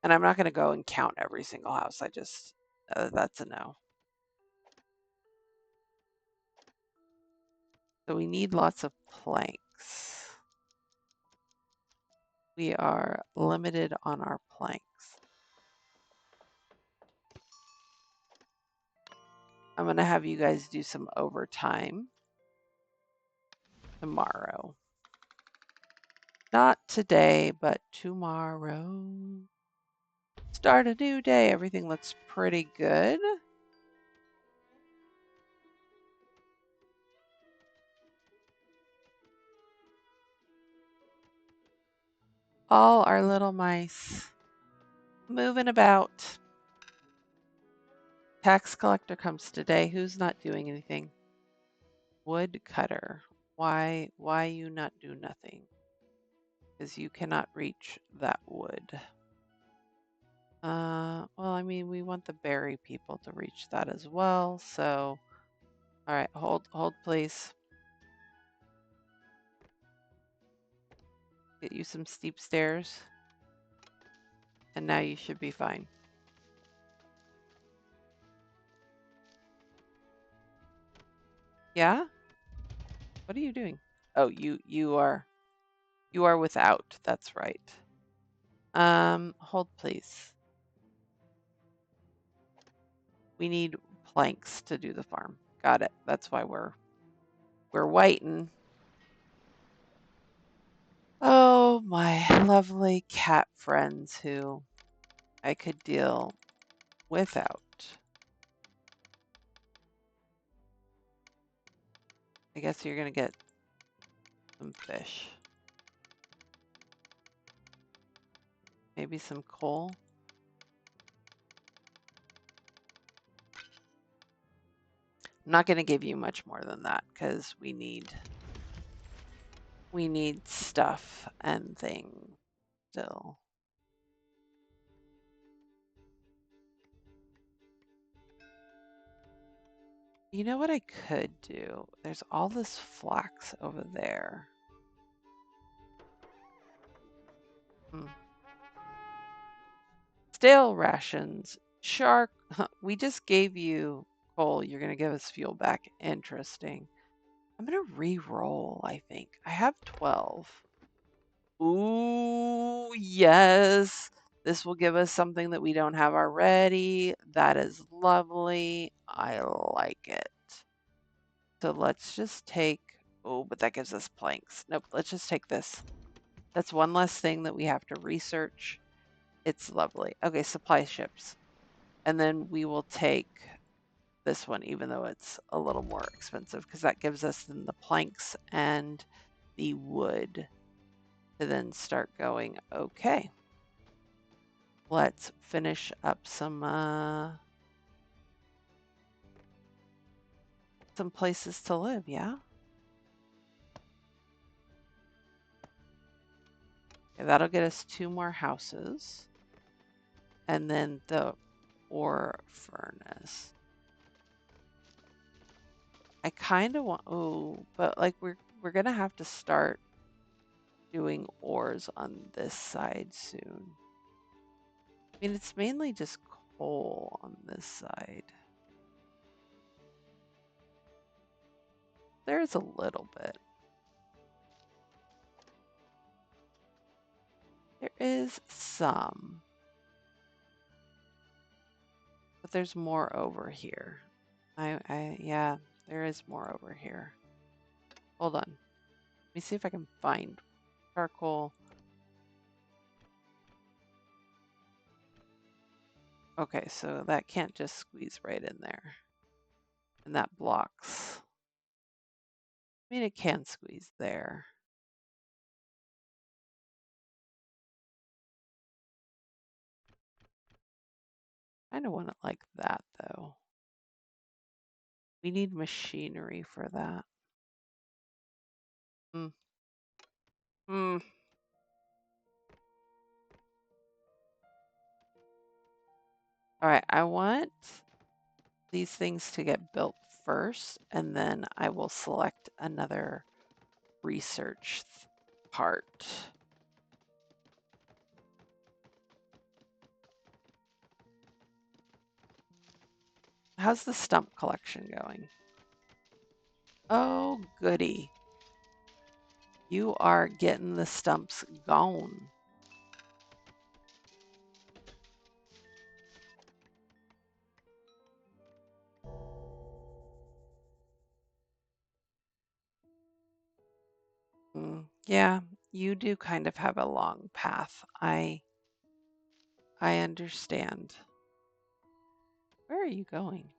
And I'm not going to go and count every single house. I just, that's a no. So we need lots of planks. We are limited on our planks. I'm going to have you guys do some overtime tomorrow. Not today, but tomorrow. Start a new day. Everything looks pretty good. All our little mice moving about. Tax collector comes today. Who's not doing anything? Wood cutter. Why you not do nothing? Because you cannot reach that wood. Well, I mean, we want the berry people to reach that as well. So, all right, hold, please. Get you some steep stairs. And now you should be fine. Yeah? What are you doing? Oh, you are without. That's right. Hold please. We need planks to do the farm. Got it. That's why we're waiting. Oh, my lovely cat friends who I could deal without. I guess you're gonna get some fish. Maybe some coal. I'm not gonna give you much more than that because we need stuff and things still. You know what I could do? There's all this flax over there. Stale rations. Shark. We just gave you coal. You're going to give us fuel back. Interesting. I'm going to re-roll, I think. I have 12. Ooh, yes. This will give us something that we don't have already. That is lovely. I like it. So let's just take, oh, but that gives us planks. Nope, let's just take this. That's one less thing that we have to research. It's lovely. Okay, supply ships. And then we will take this one, even though it's a little more expensive, because that gives us then the planks and the wood to then start going. Okay. Let's finish up some places to live, yeah? Okay, that'll get us 2 more houses. And then the ore furnace. I kind of want, oh, but like we're gonna have to start doing ores on this side soon. I mean, it's mainly just coal on this side. There's a little bit. There is some. But there's more over here. Yeah, there is more over here. Hold on. Let me see if I can find charcoal. Okay, so that can't just squeeze right in there. And that blocks. I mean, it can squeeze there. I kind of want it like that, though. We need machinery for that. Hmm. Hmm. All right, I want these things to get built first, and then I will select another research part. How's the stump collection going? Oh, goody. You are getting the stumps gone. Yeah, you do kind of have a long path. I understand. Where are you going?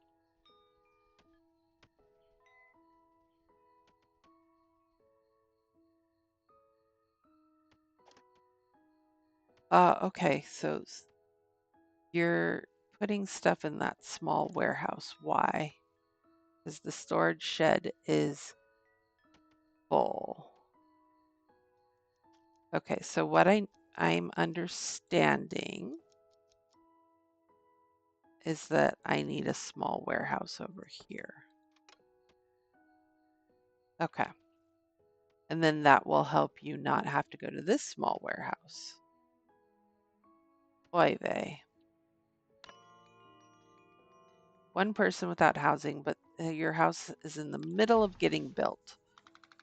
Okay, so you're putting stuff in that small warehouse. Why? Because the storage shed is full. Okay, so what I'm understanding is that I need a small warehouse over here. Okay. And then that will help you not have to go to this small warehouse. Oy vey. One person without housing, but your house is in the middle of getting built.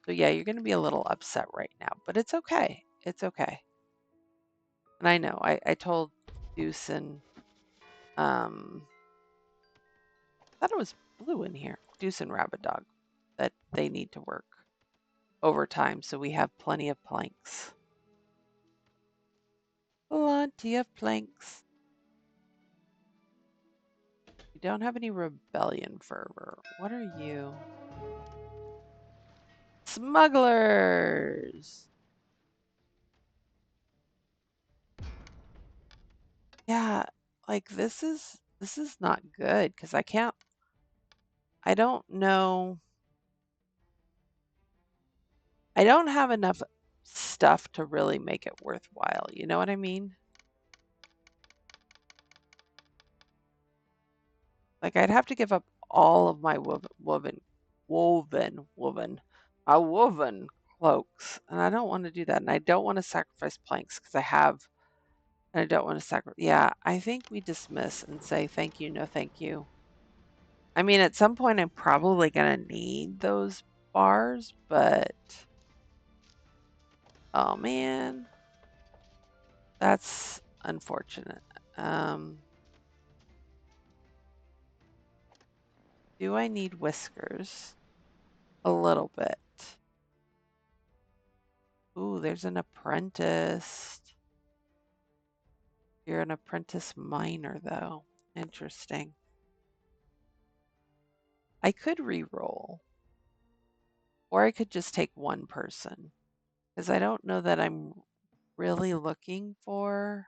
So yeah, you're going to be a little upset right now, but it's okay. It's okay. And I know, I told Deuce and, I thought it was Blue in here, Deuce and Rabbit Dog, that they need to work overtime, so we have plenty of planks. Plenty of planks. We don't have any rebellion fervor. What are you? Smugglers! Yeah, like this is not good because I don't know. I don't have enough stuff to really make it worthwhile. You know what I mean? Like I'd have to give up all of my woven cloaks, and I don't want to do that. And I don't want to sacrifice planks because I have, and I don't want to sacrifice. Yeah, I think we dismiss and say thank you, no thank you. I mean, at some point, I'm probably gonna need those bars, but oh man, that's unfortunate. Do I need whiskers? A little bit. Ooh, there's an apprentice. You're an apprentice miner, though. Interesting. I could re-roll. Or I could just take one person. Because I don't know that I'm really looking for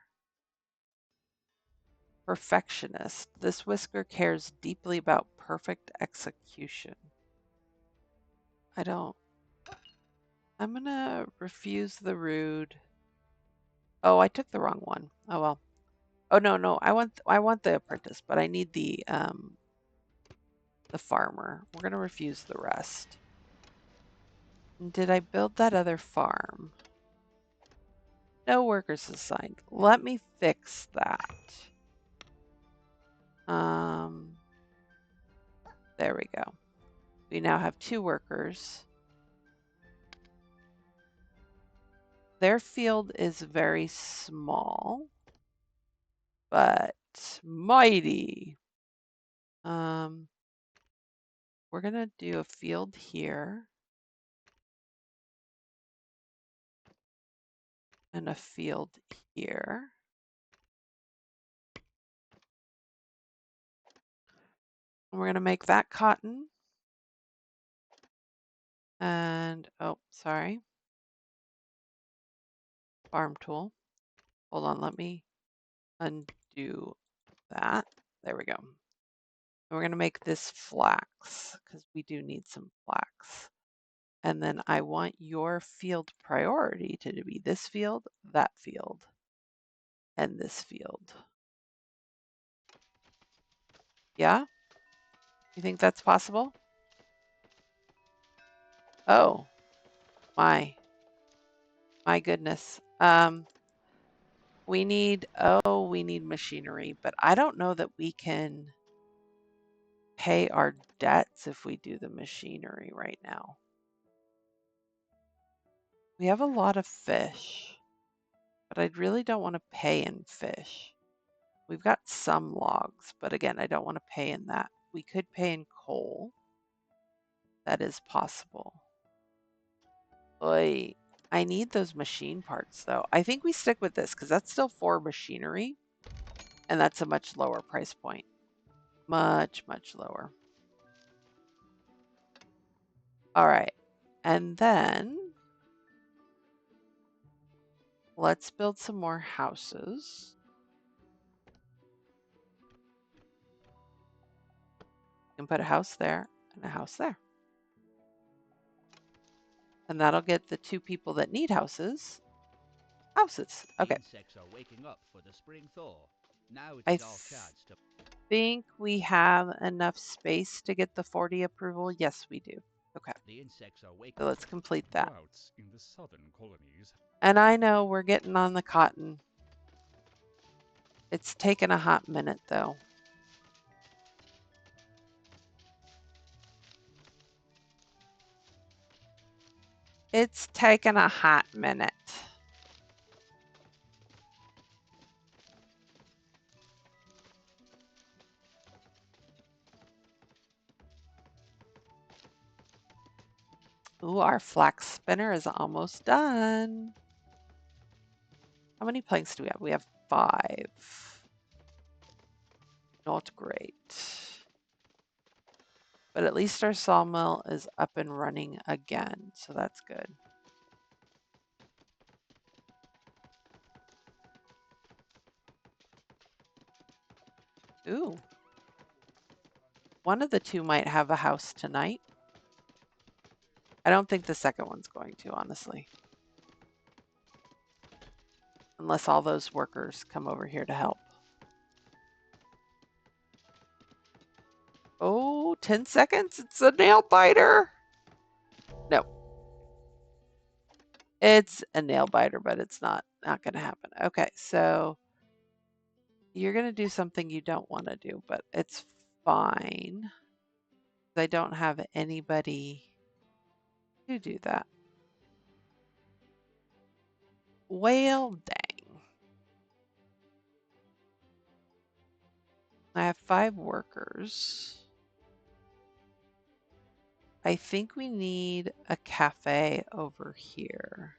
perfectionist. This whisker cares deeply about perfect execution. I don't. I'm gonna refuse the rude. Oh, I took the wrong one. Oh well. Oh no, I want the apprentice, but I need the farmer. We're gonna refuse the rest. And did I build that other farm? No workers assigned. Let me fix that. There we go. We now have 2 workers. Their field is very small, but mighty. We're gonna do a field here and a field here. And we're gonna make that cotton. And, oh, sorry. Farm tool. Hold on, let me undo that. There we go. And we're going to make this flax because we do need some flax. And then I want your field priority to be this field, that field, and this field. Yeah? You think that's possible? Oh, my goodness. We need machinery, but I don't know that we can pay our debts if we do the machinery right now. We have a lot of fish, but I really don't want to pay in fish. We've got some logs, but again, I don't want to pay in that. We could pay in coal. That is possible. Oy, I need those machine parts though. I think we stick with this because that's still 4 machinery and that's a much lower price point. Much, much lower. All right. And then let's build some more houses. You can put a house there and a house there. And that'll get the 2 people that need houses. Houses. Okay. The insects are waking up for the spring thaw. Now it I is our chance to. think we have enough space to get the 40 approval. Yes, we do. Okay. The insects are waking. So let's complete that. Droughts in the southern colonies. And I know we're getting on the cotton. It's taken a hot minute though. It's taken a hot minute. Ooh, our flax spinner is almost done. How many planks do we have? We have 5. Not great. But at least our sawmill is up and running again, so that's good. Ooh. One of the 2 might have a house tonight. I don't think the second one's going to, honestly. Unless all those workers come over here to help. Oh, 10 seconds? It's a nail biter. No. It's a nail biter, but it's not going to happen. Okay, so you're going to do something you don't want to do, but it's fine. I don't have anybody to do that. Well, dang. I have 5 workers. I think we need a cafe over here.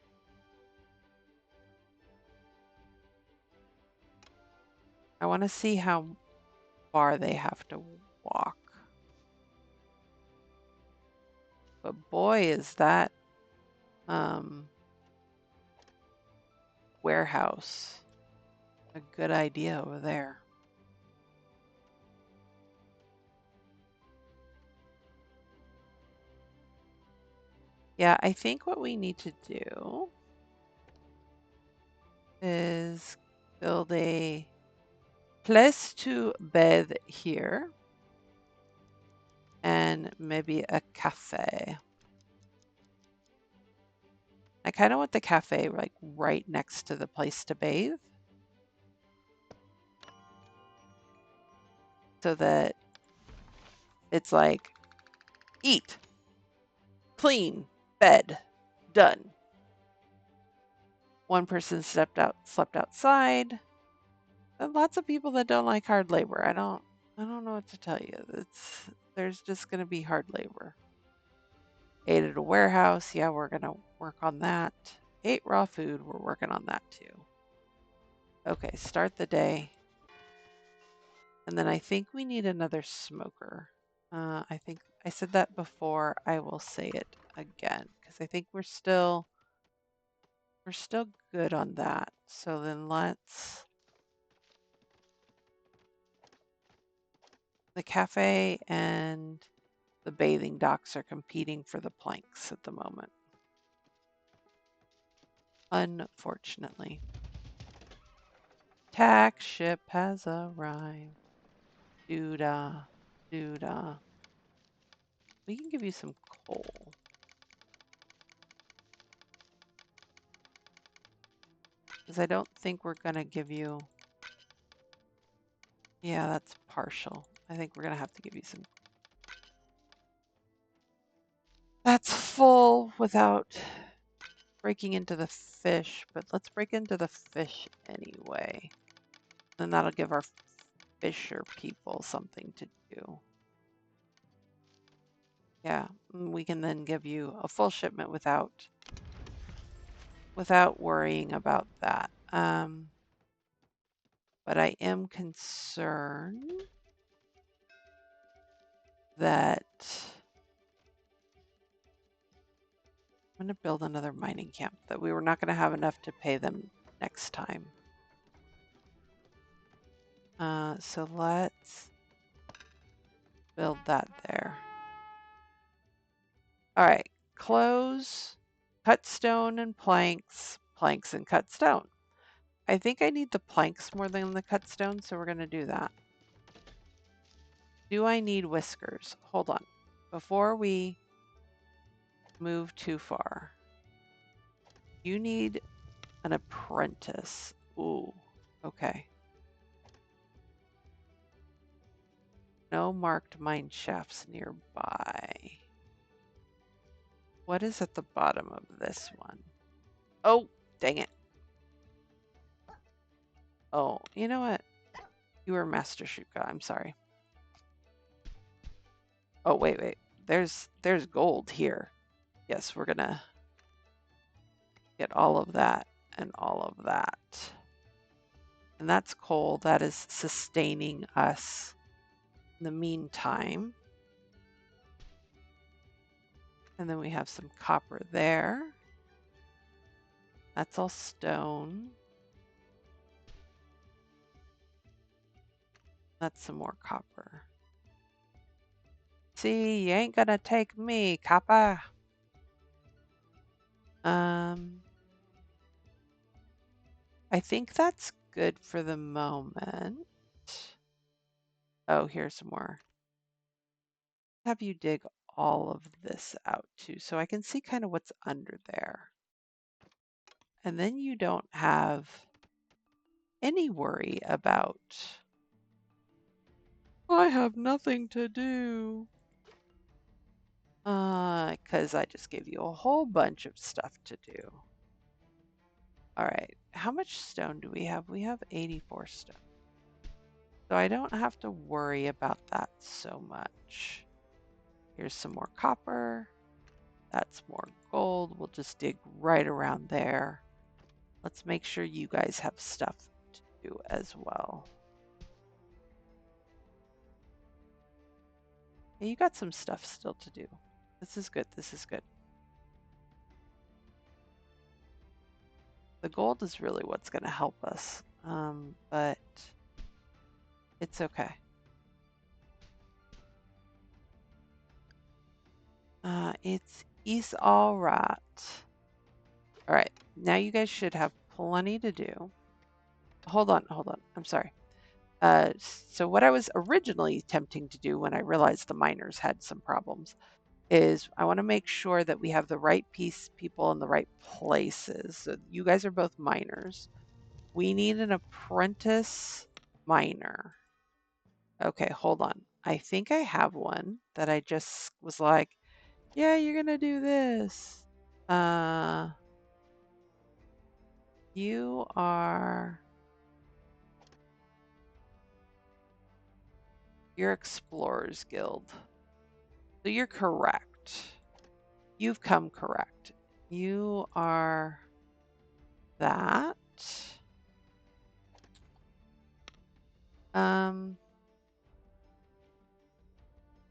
I want to see how far they have to walk. But boy, is that warehouse a good idea over there. Yeah, I think what we need to do is build a place to bathe here and maybe a cafe. I kind of want the cafe like right next to the place to bathe so that it's like eat, clean, bed, done. One person slept outside. And lots of people that don't like hard labor. I don't know what to tell you. There's just going to be hard labor. Ate at a warehouse. Yeah, we're going to work on that. Ate raw food. We're working on that too. Okay, start the day. And then I think we need another smoker. I think I said that before. I will say it again because I think we're still good on that. So then the cafe and the bathing docks are competing for the planks at the moment. Unfortunately. Tax ship has arrived. Doodah, doodah. We can give you some coal. Because I don't think we're going to give you... Yeah, that's partial. I think we're going to have to give you some... That's full without breaking into the fish, but let's break into the fish anyway. Then that'll give our fisher people something to do. Yeah, we can then give you a full shipment without worrying about that. But I am concerned that I'm going to build another mining camp, that we were not going to have enough to pay them next time. So let's build that there. All right, close, cut stone and planks, planks and cut stone. I think I need the planks more than the cut stone, so we're going to do that. Do I need whiskers? Hold on. Before we move too far, you need an apprentice. Ooh, okay. No marked mine shafts nearby. What is at the bottom of this one? Oh, dang it. Oh, you know what? You were Master Shuka. I'm sorry. Oh, wait. There's gold here. Yes, we're gonna get all of that and all of that. And that's coal. That is sustaining us in the meantime. And then we have some copper there. That's all stone. That's some more copper. See, you ain't gonna take me, copper. I think that's good for the moment. Oh, here's some more. Have you dig all of this out too, so I can see kind of what's under there. And then you don't have any worry about, I have nothing to do. Because I just gave you a whole bunch of stuff to do. All right, how much stone do we have? We have 84 stone. So I don't have to worry about that so much. Here's some more copper. That's more gold. We'll just dig right around there. Let's make sure you guys have stuff to do as well. Yeah, you got some stuff still to do. This is good. This is good. The gold is really what's going to help us, but it's okay. It's all right. All right, now you guys should have plenty to do. Hold on. I'm sorry. So what I was originally attempting to do when I realized the miners had some problems is I want to make sure that we have the right people in the right places. So you guys are both miners. We need an apprentice miner. Okay, hold on. I think I have one that I just was like, yeah, you're gonna do this. Uh, you are your Explorers Guild. So you're correct. You've come correct. You are that. Um,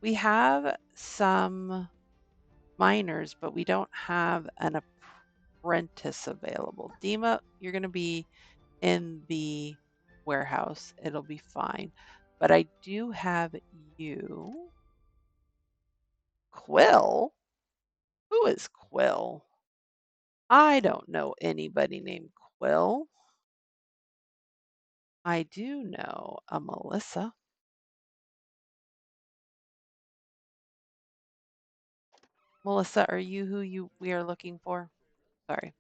we have some miners, but we don't have an apprentice available. Dima, you're going to be in the warehouse. It'll be fine. But I do have you. Quill? Who is Quill? I don't know anybody named Quill. I do know a Melissa. Melissa, are you who we are looking for? Sorry.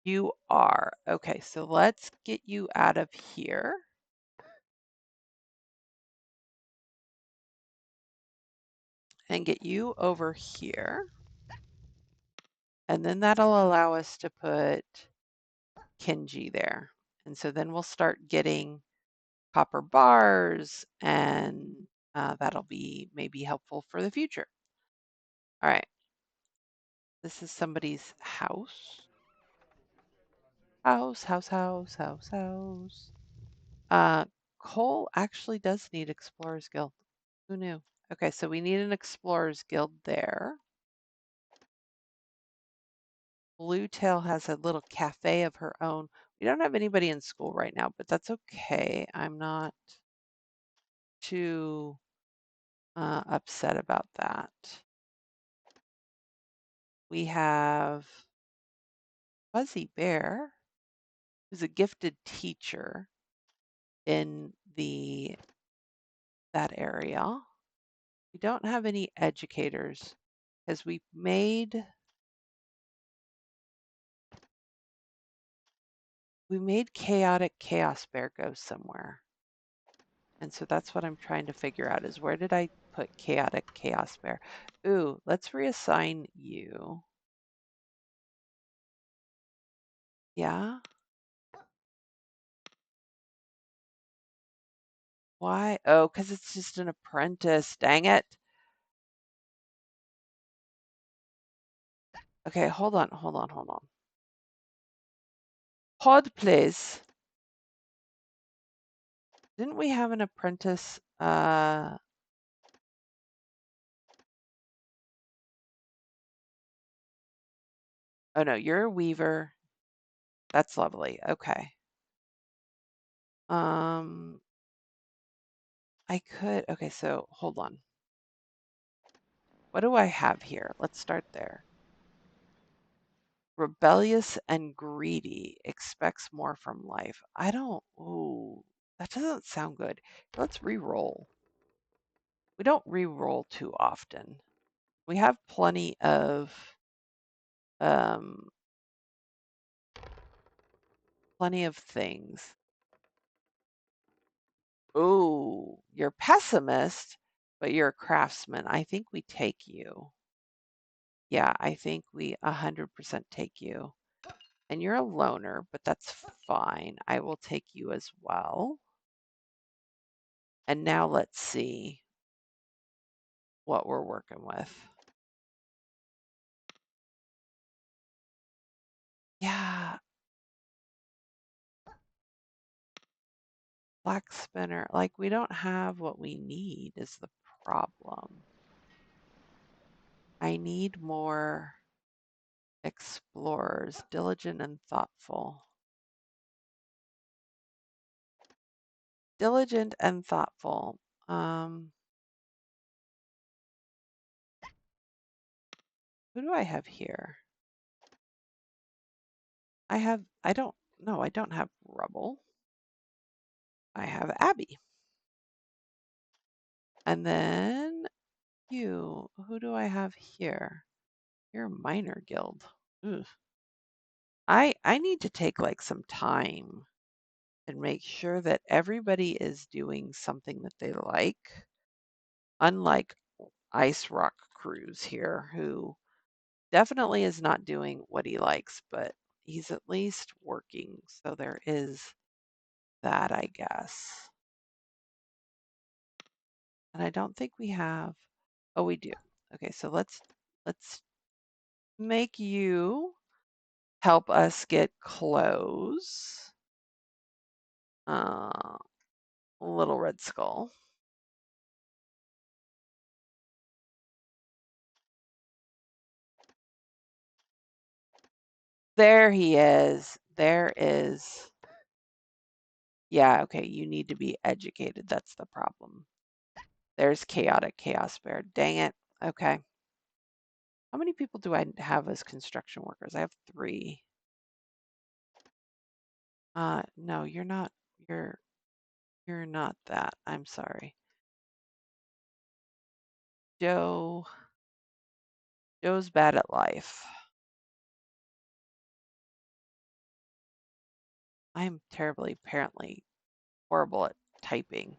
You are. Okay, so let's get you out of here. And get you over here. And then that'll allow us to put Kenji there. And so then we'll start getting copper bars, and that'll be maybe helpful for the future. All right. This is somebody's house. House. Coal actually does need Explorers Guild. Who knew? Okay, so we need an Explorers Guild there. Bluetail has a little cafe of her own. We don't have anybody in school right now, but that's okay. I'm not too upset about that. We have Fuzzy Bear, who's a gifted teacher in that area. We don't have any educators because we made Chaotic Chaos Bear go somewhere. And so that's what I'm trying to figure out is where did I put Chaotic Chaos Bear? Ooh, let's reassign you. Yeah? Why? Oh, because it's just an apprentice. Dang it. Okay, hold on. Pod, please. Didn't we have an apprentice? Oh no, you're a weaver. That's lovely. Okay. Okay, so hold on. What do I have here? Let's start there. Rebellious and greedy, expects more from life. Ooh, that doesn't sound good. Let's re-roll. We don't re-roll too often. We have um, plenty of things. Ooh, you're pessimist, but you're a craftsman. I think we take you. Yeah, I think we 100% take you. And you're a loner, but that's fine. I will take you as well. And now let's see what we're working with. Yeah. Black spinner. Like, we don't have what we need is the problem. I need more explorers, diligent and thoughtful. Diligent and thoughtful. Who do I have here? I don't have Rubble. I have Abby. And then you, who do I have here? You're a minor guild. Ugh. I need to take like some time and make sure that everybody is doing something that they like. Unlike Ice Rock Cruise here, who definitely is not doing what he likes, but he's at least working. So there is that, I guess. And I don't think we have. Oh, we do. Okay, so let's make you help us get clothes. Little Red Skull. There he is. There is. Yeah, okay, you need to be educated. That's the problem. There's Chaotic Chaos Bear. Dang it. Okay. How many people do I have as construction workers? I have 3. No, you're not. You're not that. I'm sorry. Joe's bad at life. I'm terribly, apparently horrible at typing.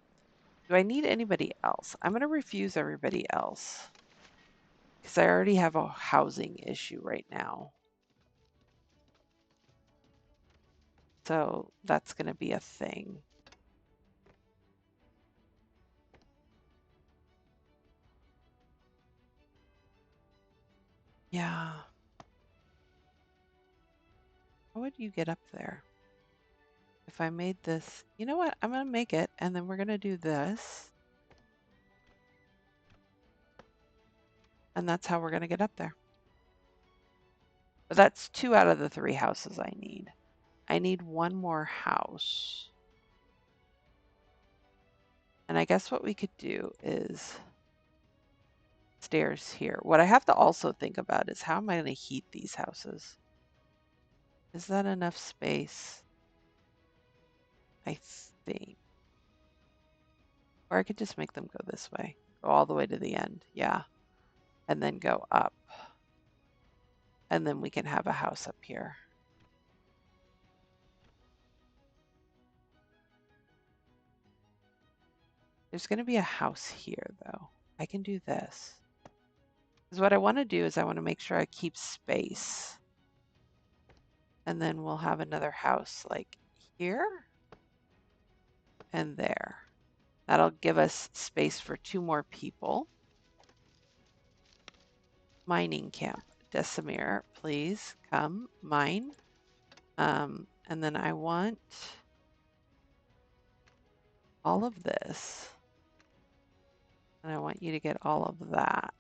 Do I need anybody else? I'm going to refuse everybody else because I already have a housing issue right now. So that's going to be a thing. Yeah. How would you get up there? If I made this, you know what? I'm going to make it, and then we're going to do this. And that's how we're going to get up there. But that's 2 out of the 3 houses I need. I need 1 more house. And I guess what we could do is stairs here. What I have to also think about is how am I going to heat these houses? Is that enough space? I think. Or I could just make them go this way. Go all the way to the end. Yeah. And then go up. And then we can have a house up here. There's going to be a house here, though. I can do this. Because what I want to do is I want to make sure I keep space. And then we'll have another house like here and there. That'll give us space for 2 more people. Mining camp. Decimir, please come mine. And then I want all of this. And I want you to get all of that.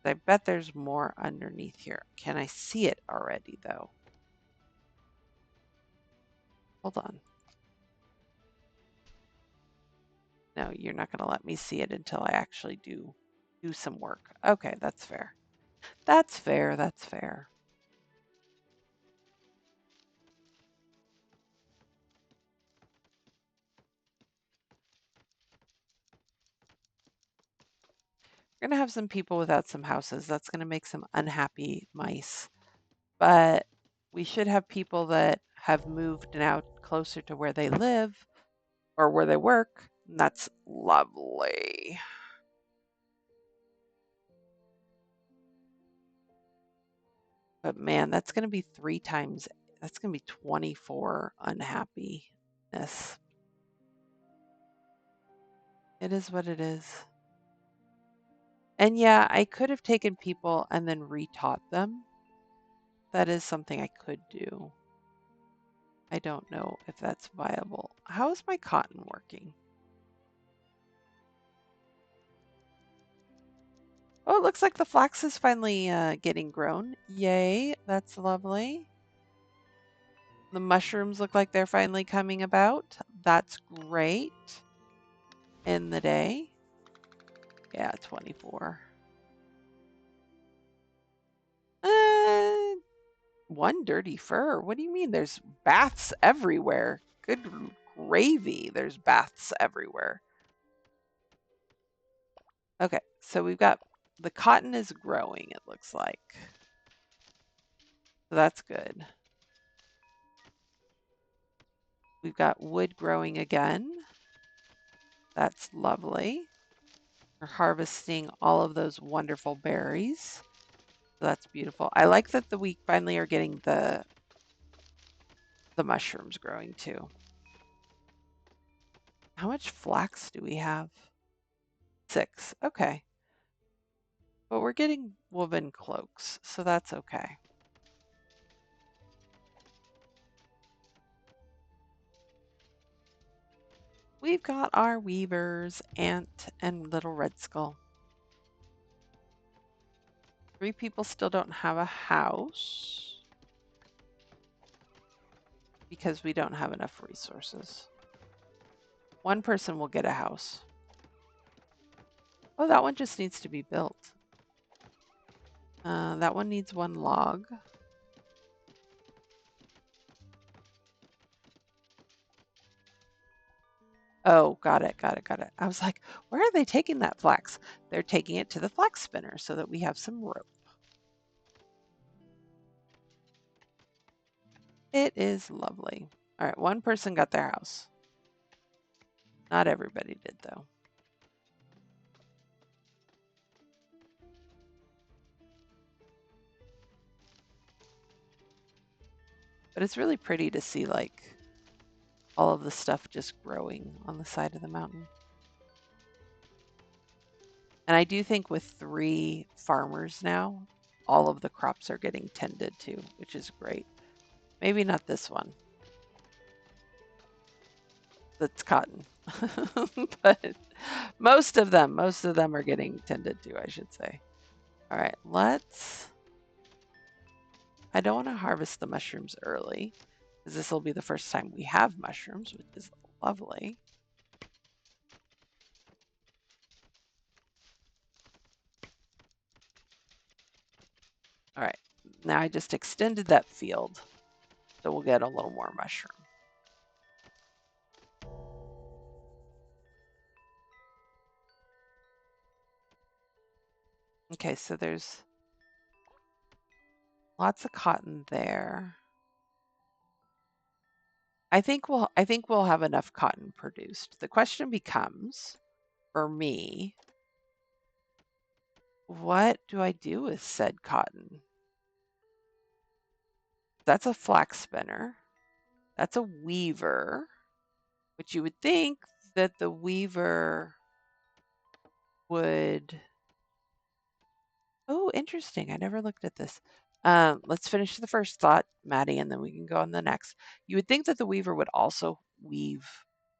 I bet there's more underneath here. Can I see it already, though? Hold on. No, you're not going to let me see it until I actually do some work. Okay, that's fair. That's fair. That's fair. We're going to have some people without some houses. That's going to make some unhappy mice. But we should have people that have moved now closer to where they live or where they work. And that's lovely. But man, that's going to be 3 times. That's going to be 24 unhappiness. It is what it is. And yeah, I could have taken people and then retaught them. That is something I could do. I don't know if that's viable. How is my cotton working? Oh, it looks like the flax is finally getting grown. Yay, that's lovely. The mushrooms look like they're finally coming about. That's great. In the day. Yeah, 24. Uh, one dirty fur. What do you mean? There's baths everywhere. Good gravy. There's baths everywhere. Okay, so we've got the cotton is growing, it looks like. So that's good. We've got wood growing again. That's lovely. We're harvesting all of those wonderful berries. So that's beautiful. I like that we finally are getting the mushrooms growing too. How much flax do we have? 6. Okay. But we're getting woven cloaks, so that's okay. We've got our weavers, Ant and Little Red Skull. 3 people still don't have a house because we don't have enough resources. 1 person will get a house. Oh, that one just needs to be built. That one needs 1 log. Oh, got it. I was like, where are they taking that flax? They're taking it to the flax spinner so that we have some rope. It is lovely. All right, 1 person got their house. Not everybody did, though. But it's really pretty to see, like, all of the stuff just growing on the side of the mountain. And I do think with 3 farmers now, all of the crops are getting tended to, which is great. Maybe not this one. That's cotton. But most of them are getting tended to, I should say. All right, I don't want to harvest the mushrooms early because this will be the first time we have mushrooms, which is lovely. All right, now I just extended that field, so we'll get a little more mushroom. Okay, so there's lots of cotton there. I think we'll have enough cotton produced. The question becomes, for me, what do I do with said cotton? That's a flax spinner. That's a weaver, which you would think that the weaver would. Oh, interesting. I never looked at this. Let's finish the first thought, Maddie, and then we can go on the next. You would think that the weaver would also weave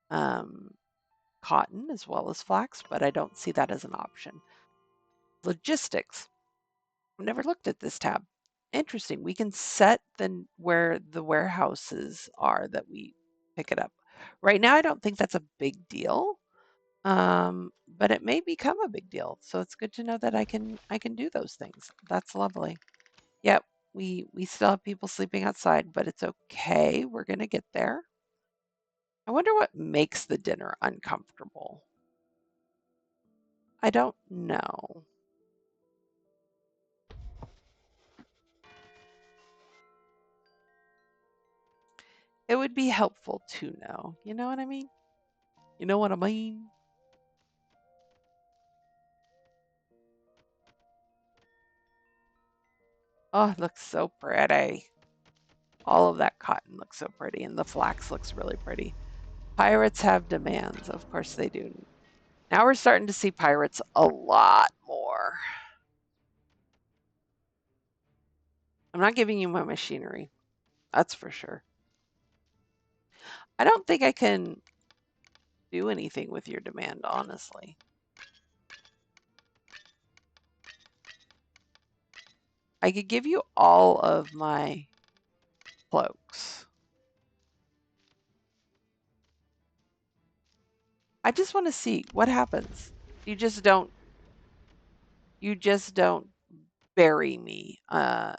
cotton as well as flax, but I don't see that as an option. Logistics. I've never looked at this tab. Interesting. We can set where the warehouses are that we pick it up. Right now, I don't think that's a big deal, but it may become a big deal. So it's good to know that I can do those things. That's lovely. Yep, we still have people sleeping outside, but it's okay. We're gonna get there. I wonder what makes the dinner uncomfortable. I don't know. It would be helpful to know. You know what I mean? You know what I mean? Oh, it looks so pretty. All of that cotton looks so pretty, and the flax looks really pretty. Pirates have demands. Of course they do. Now we're starting to see pirates a lot more. I'm not giving you my machinery. That's for sure. I don't think I can do anything with your demand, honestly. I could give you all of my cloaks. I just want to see what happens. You just don't bury me,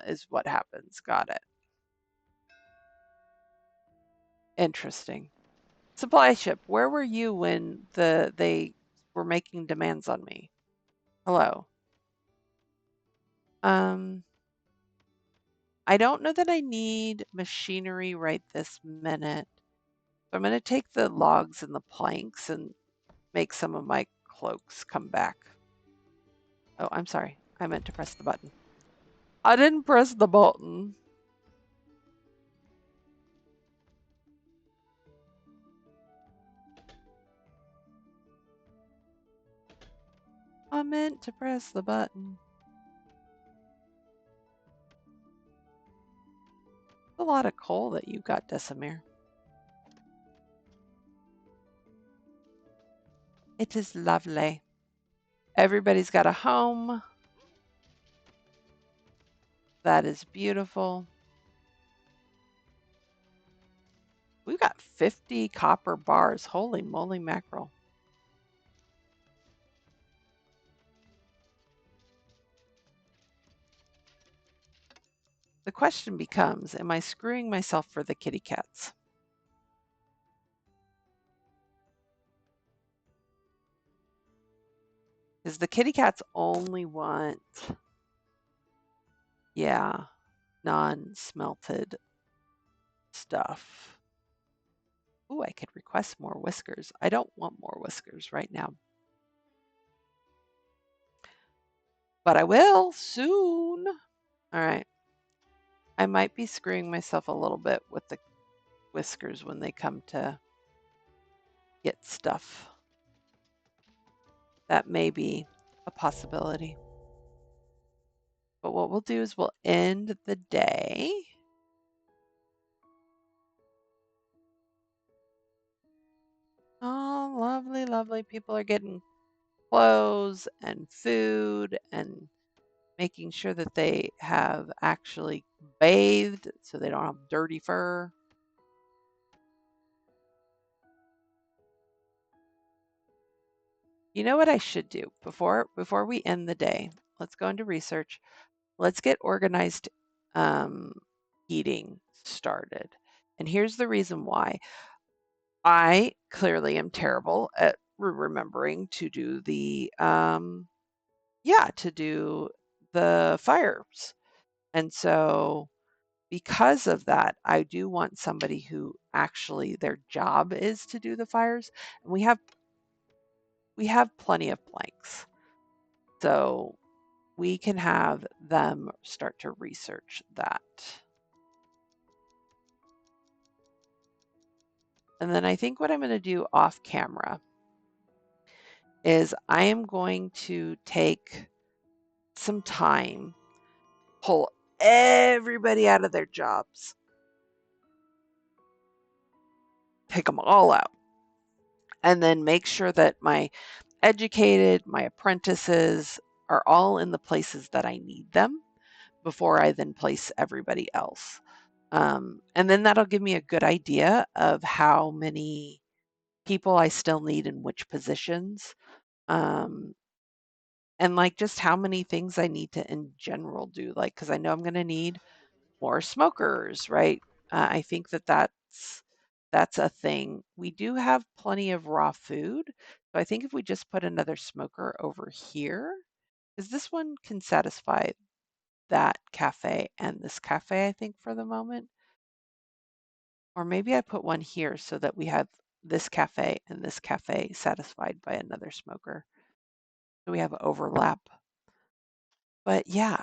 is what happens. Got it. Interesting. Supply ship, where were you when they were making demands on me? Hello. Um, I don't know that I need machinery right this minute. So I'm going to take the logs and the planks and make some of my cloaks come back. Oh, I'm sorry. I meant to press the button. I didn't press the button. I meant to press the button. A lot of coal that you got, Decimir. It is lovely. Everybody's got a home. That is beautiful. We've got 50 copper bars. Holy moly mackerel. The question becomes, am I screwing myself for the kitty cats? Because the kitty cats only want, yeah, non-smelted stuff. Ooh, I could request more whiskers. I don't want more whiskers right now. But I will soon. All right. I might be screwing myself a little bit with the whiskers when they come to get stuff. That may be a possibility. But what we'll do is we'll end the day. Oh, lovely, lovely. People are getting clothes and food and making sure that they have actually bathed so they don't have dirty fur. You know what I should do before we end the day? Let's go into research. Let's get organized heating started. And here's the reason why. I clearly am terrible at remembering to do the to do the fires. And so because of that, I do want somebody who actually their job is to do the fires. And we have plenty of planks. So we can have them start to research that. And then I think what I'm going to do off camera is I am going to take some time, pull everybody out of their jobs, take them all out, and then make sure that my apprentices are all in the places that I need them before I then place everybody else. And then that'll give me a good idea of how many people I still need in which positions. And like just how many things I need to in general do, like, because I know I'm going to need more smokers, right? I think that's a thing. We do have plenty of raw food. So I think if we just put another smoker over here, because this one can satisfy that cafe and this cafe, I think, for the moment. Or maybe I put one here so that we have this cafe and this cafe satisfied by another smoker. So we have overlap. But yeah,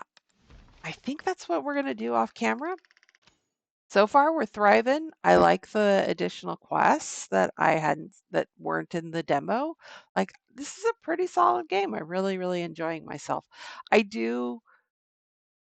I think that's what we're going to do off camera. So far, we're thriving. I like the additional quests that weren't in the demo. Like, this is a pretty solid game. I'm really, really enjoying myself. I do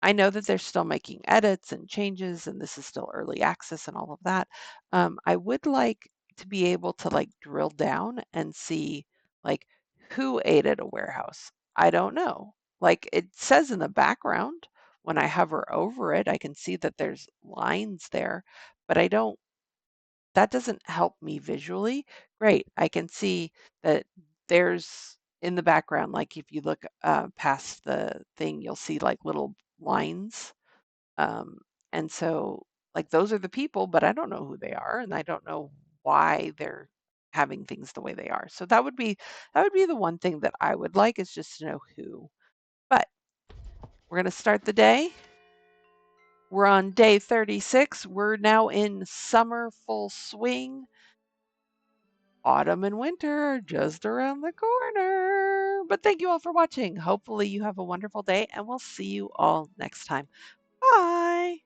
I know that they're still making edits and changes, and this is still early access and all of that. I would like to be able to like drill down and see like who ate at a warehouse. I don't know. Like it says in the background when I hover over it, I can see that there's lines there, but I don't that doesn't help me visually. Great. I can see that there's in the background, like if you look past the thing, you'll see like little lines. Um, and so, like, those are the people, but I don't know who they are, and I don't know why they're having things the way they are. So that would be the one thing that I would like is just to know who. But we're going to start the day. We're on day 36. We're now in summer full swing. Autumn and winter are just around the corner. But thank you all for watching. Hopefully, you have a wonderful day, and we'll see you all next time. Bye.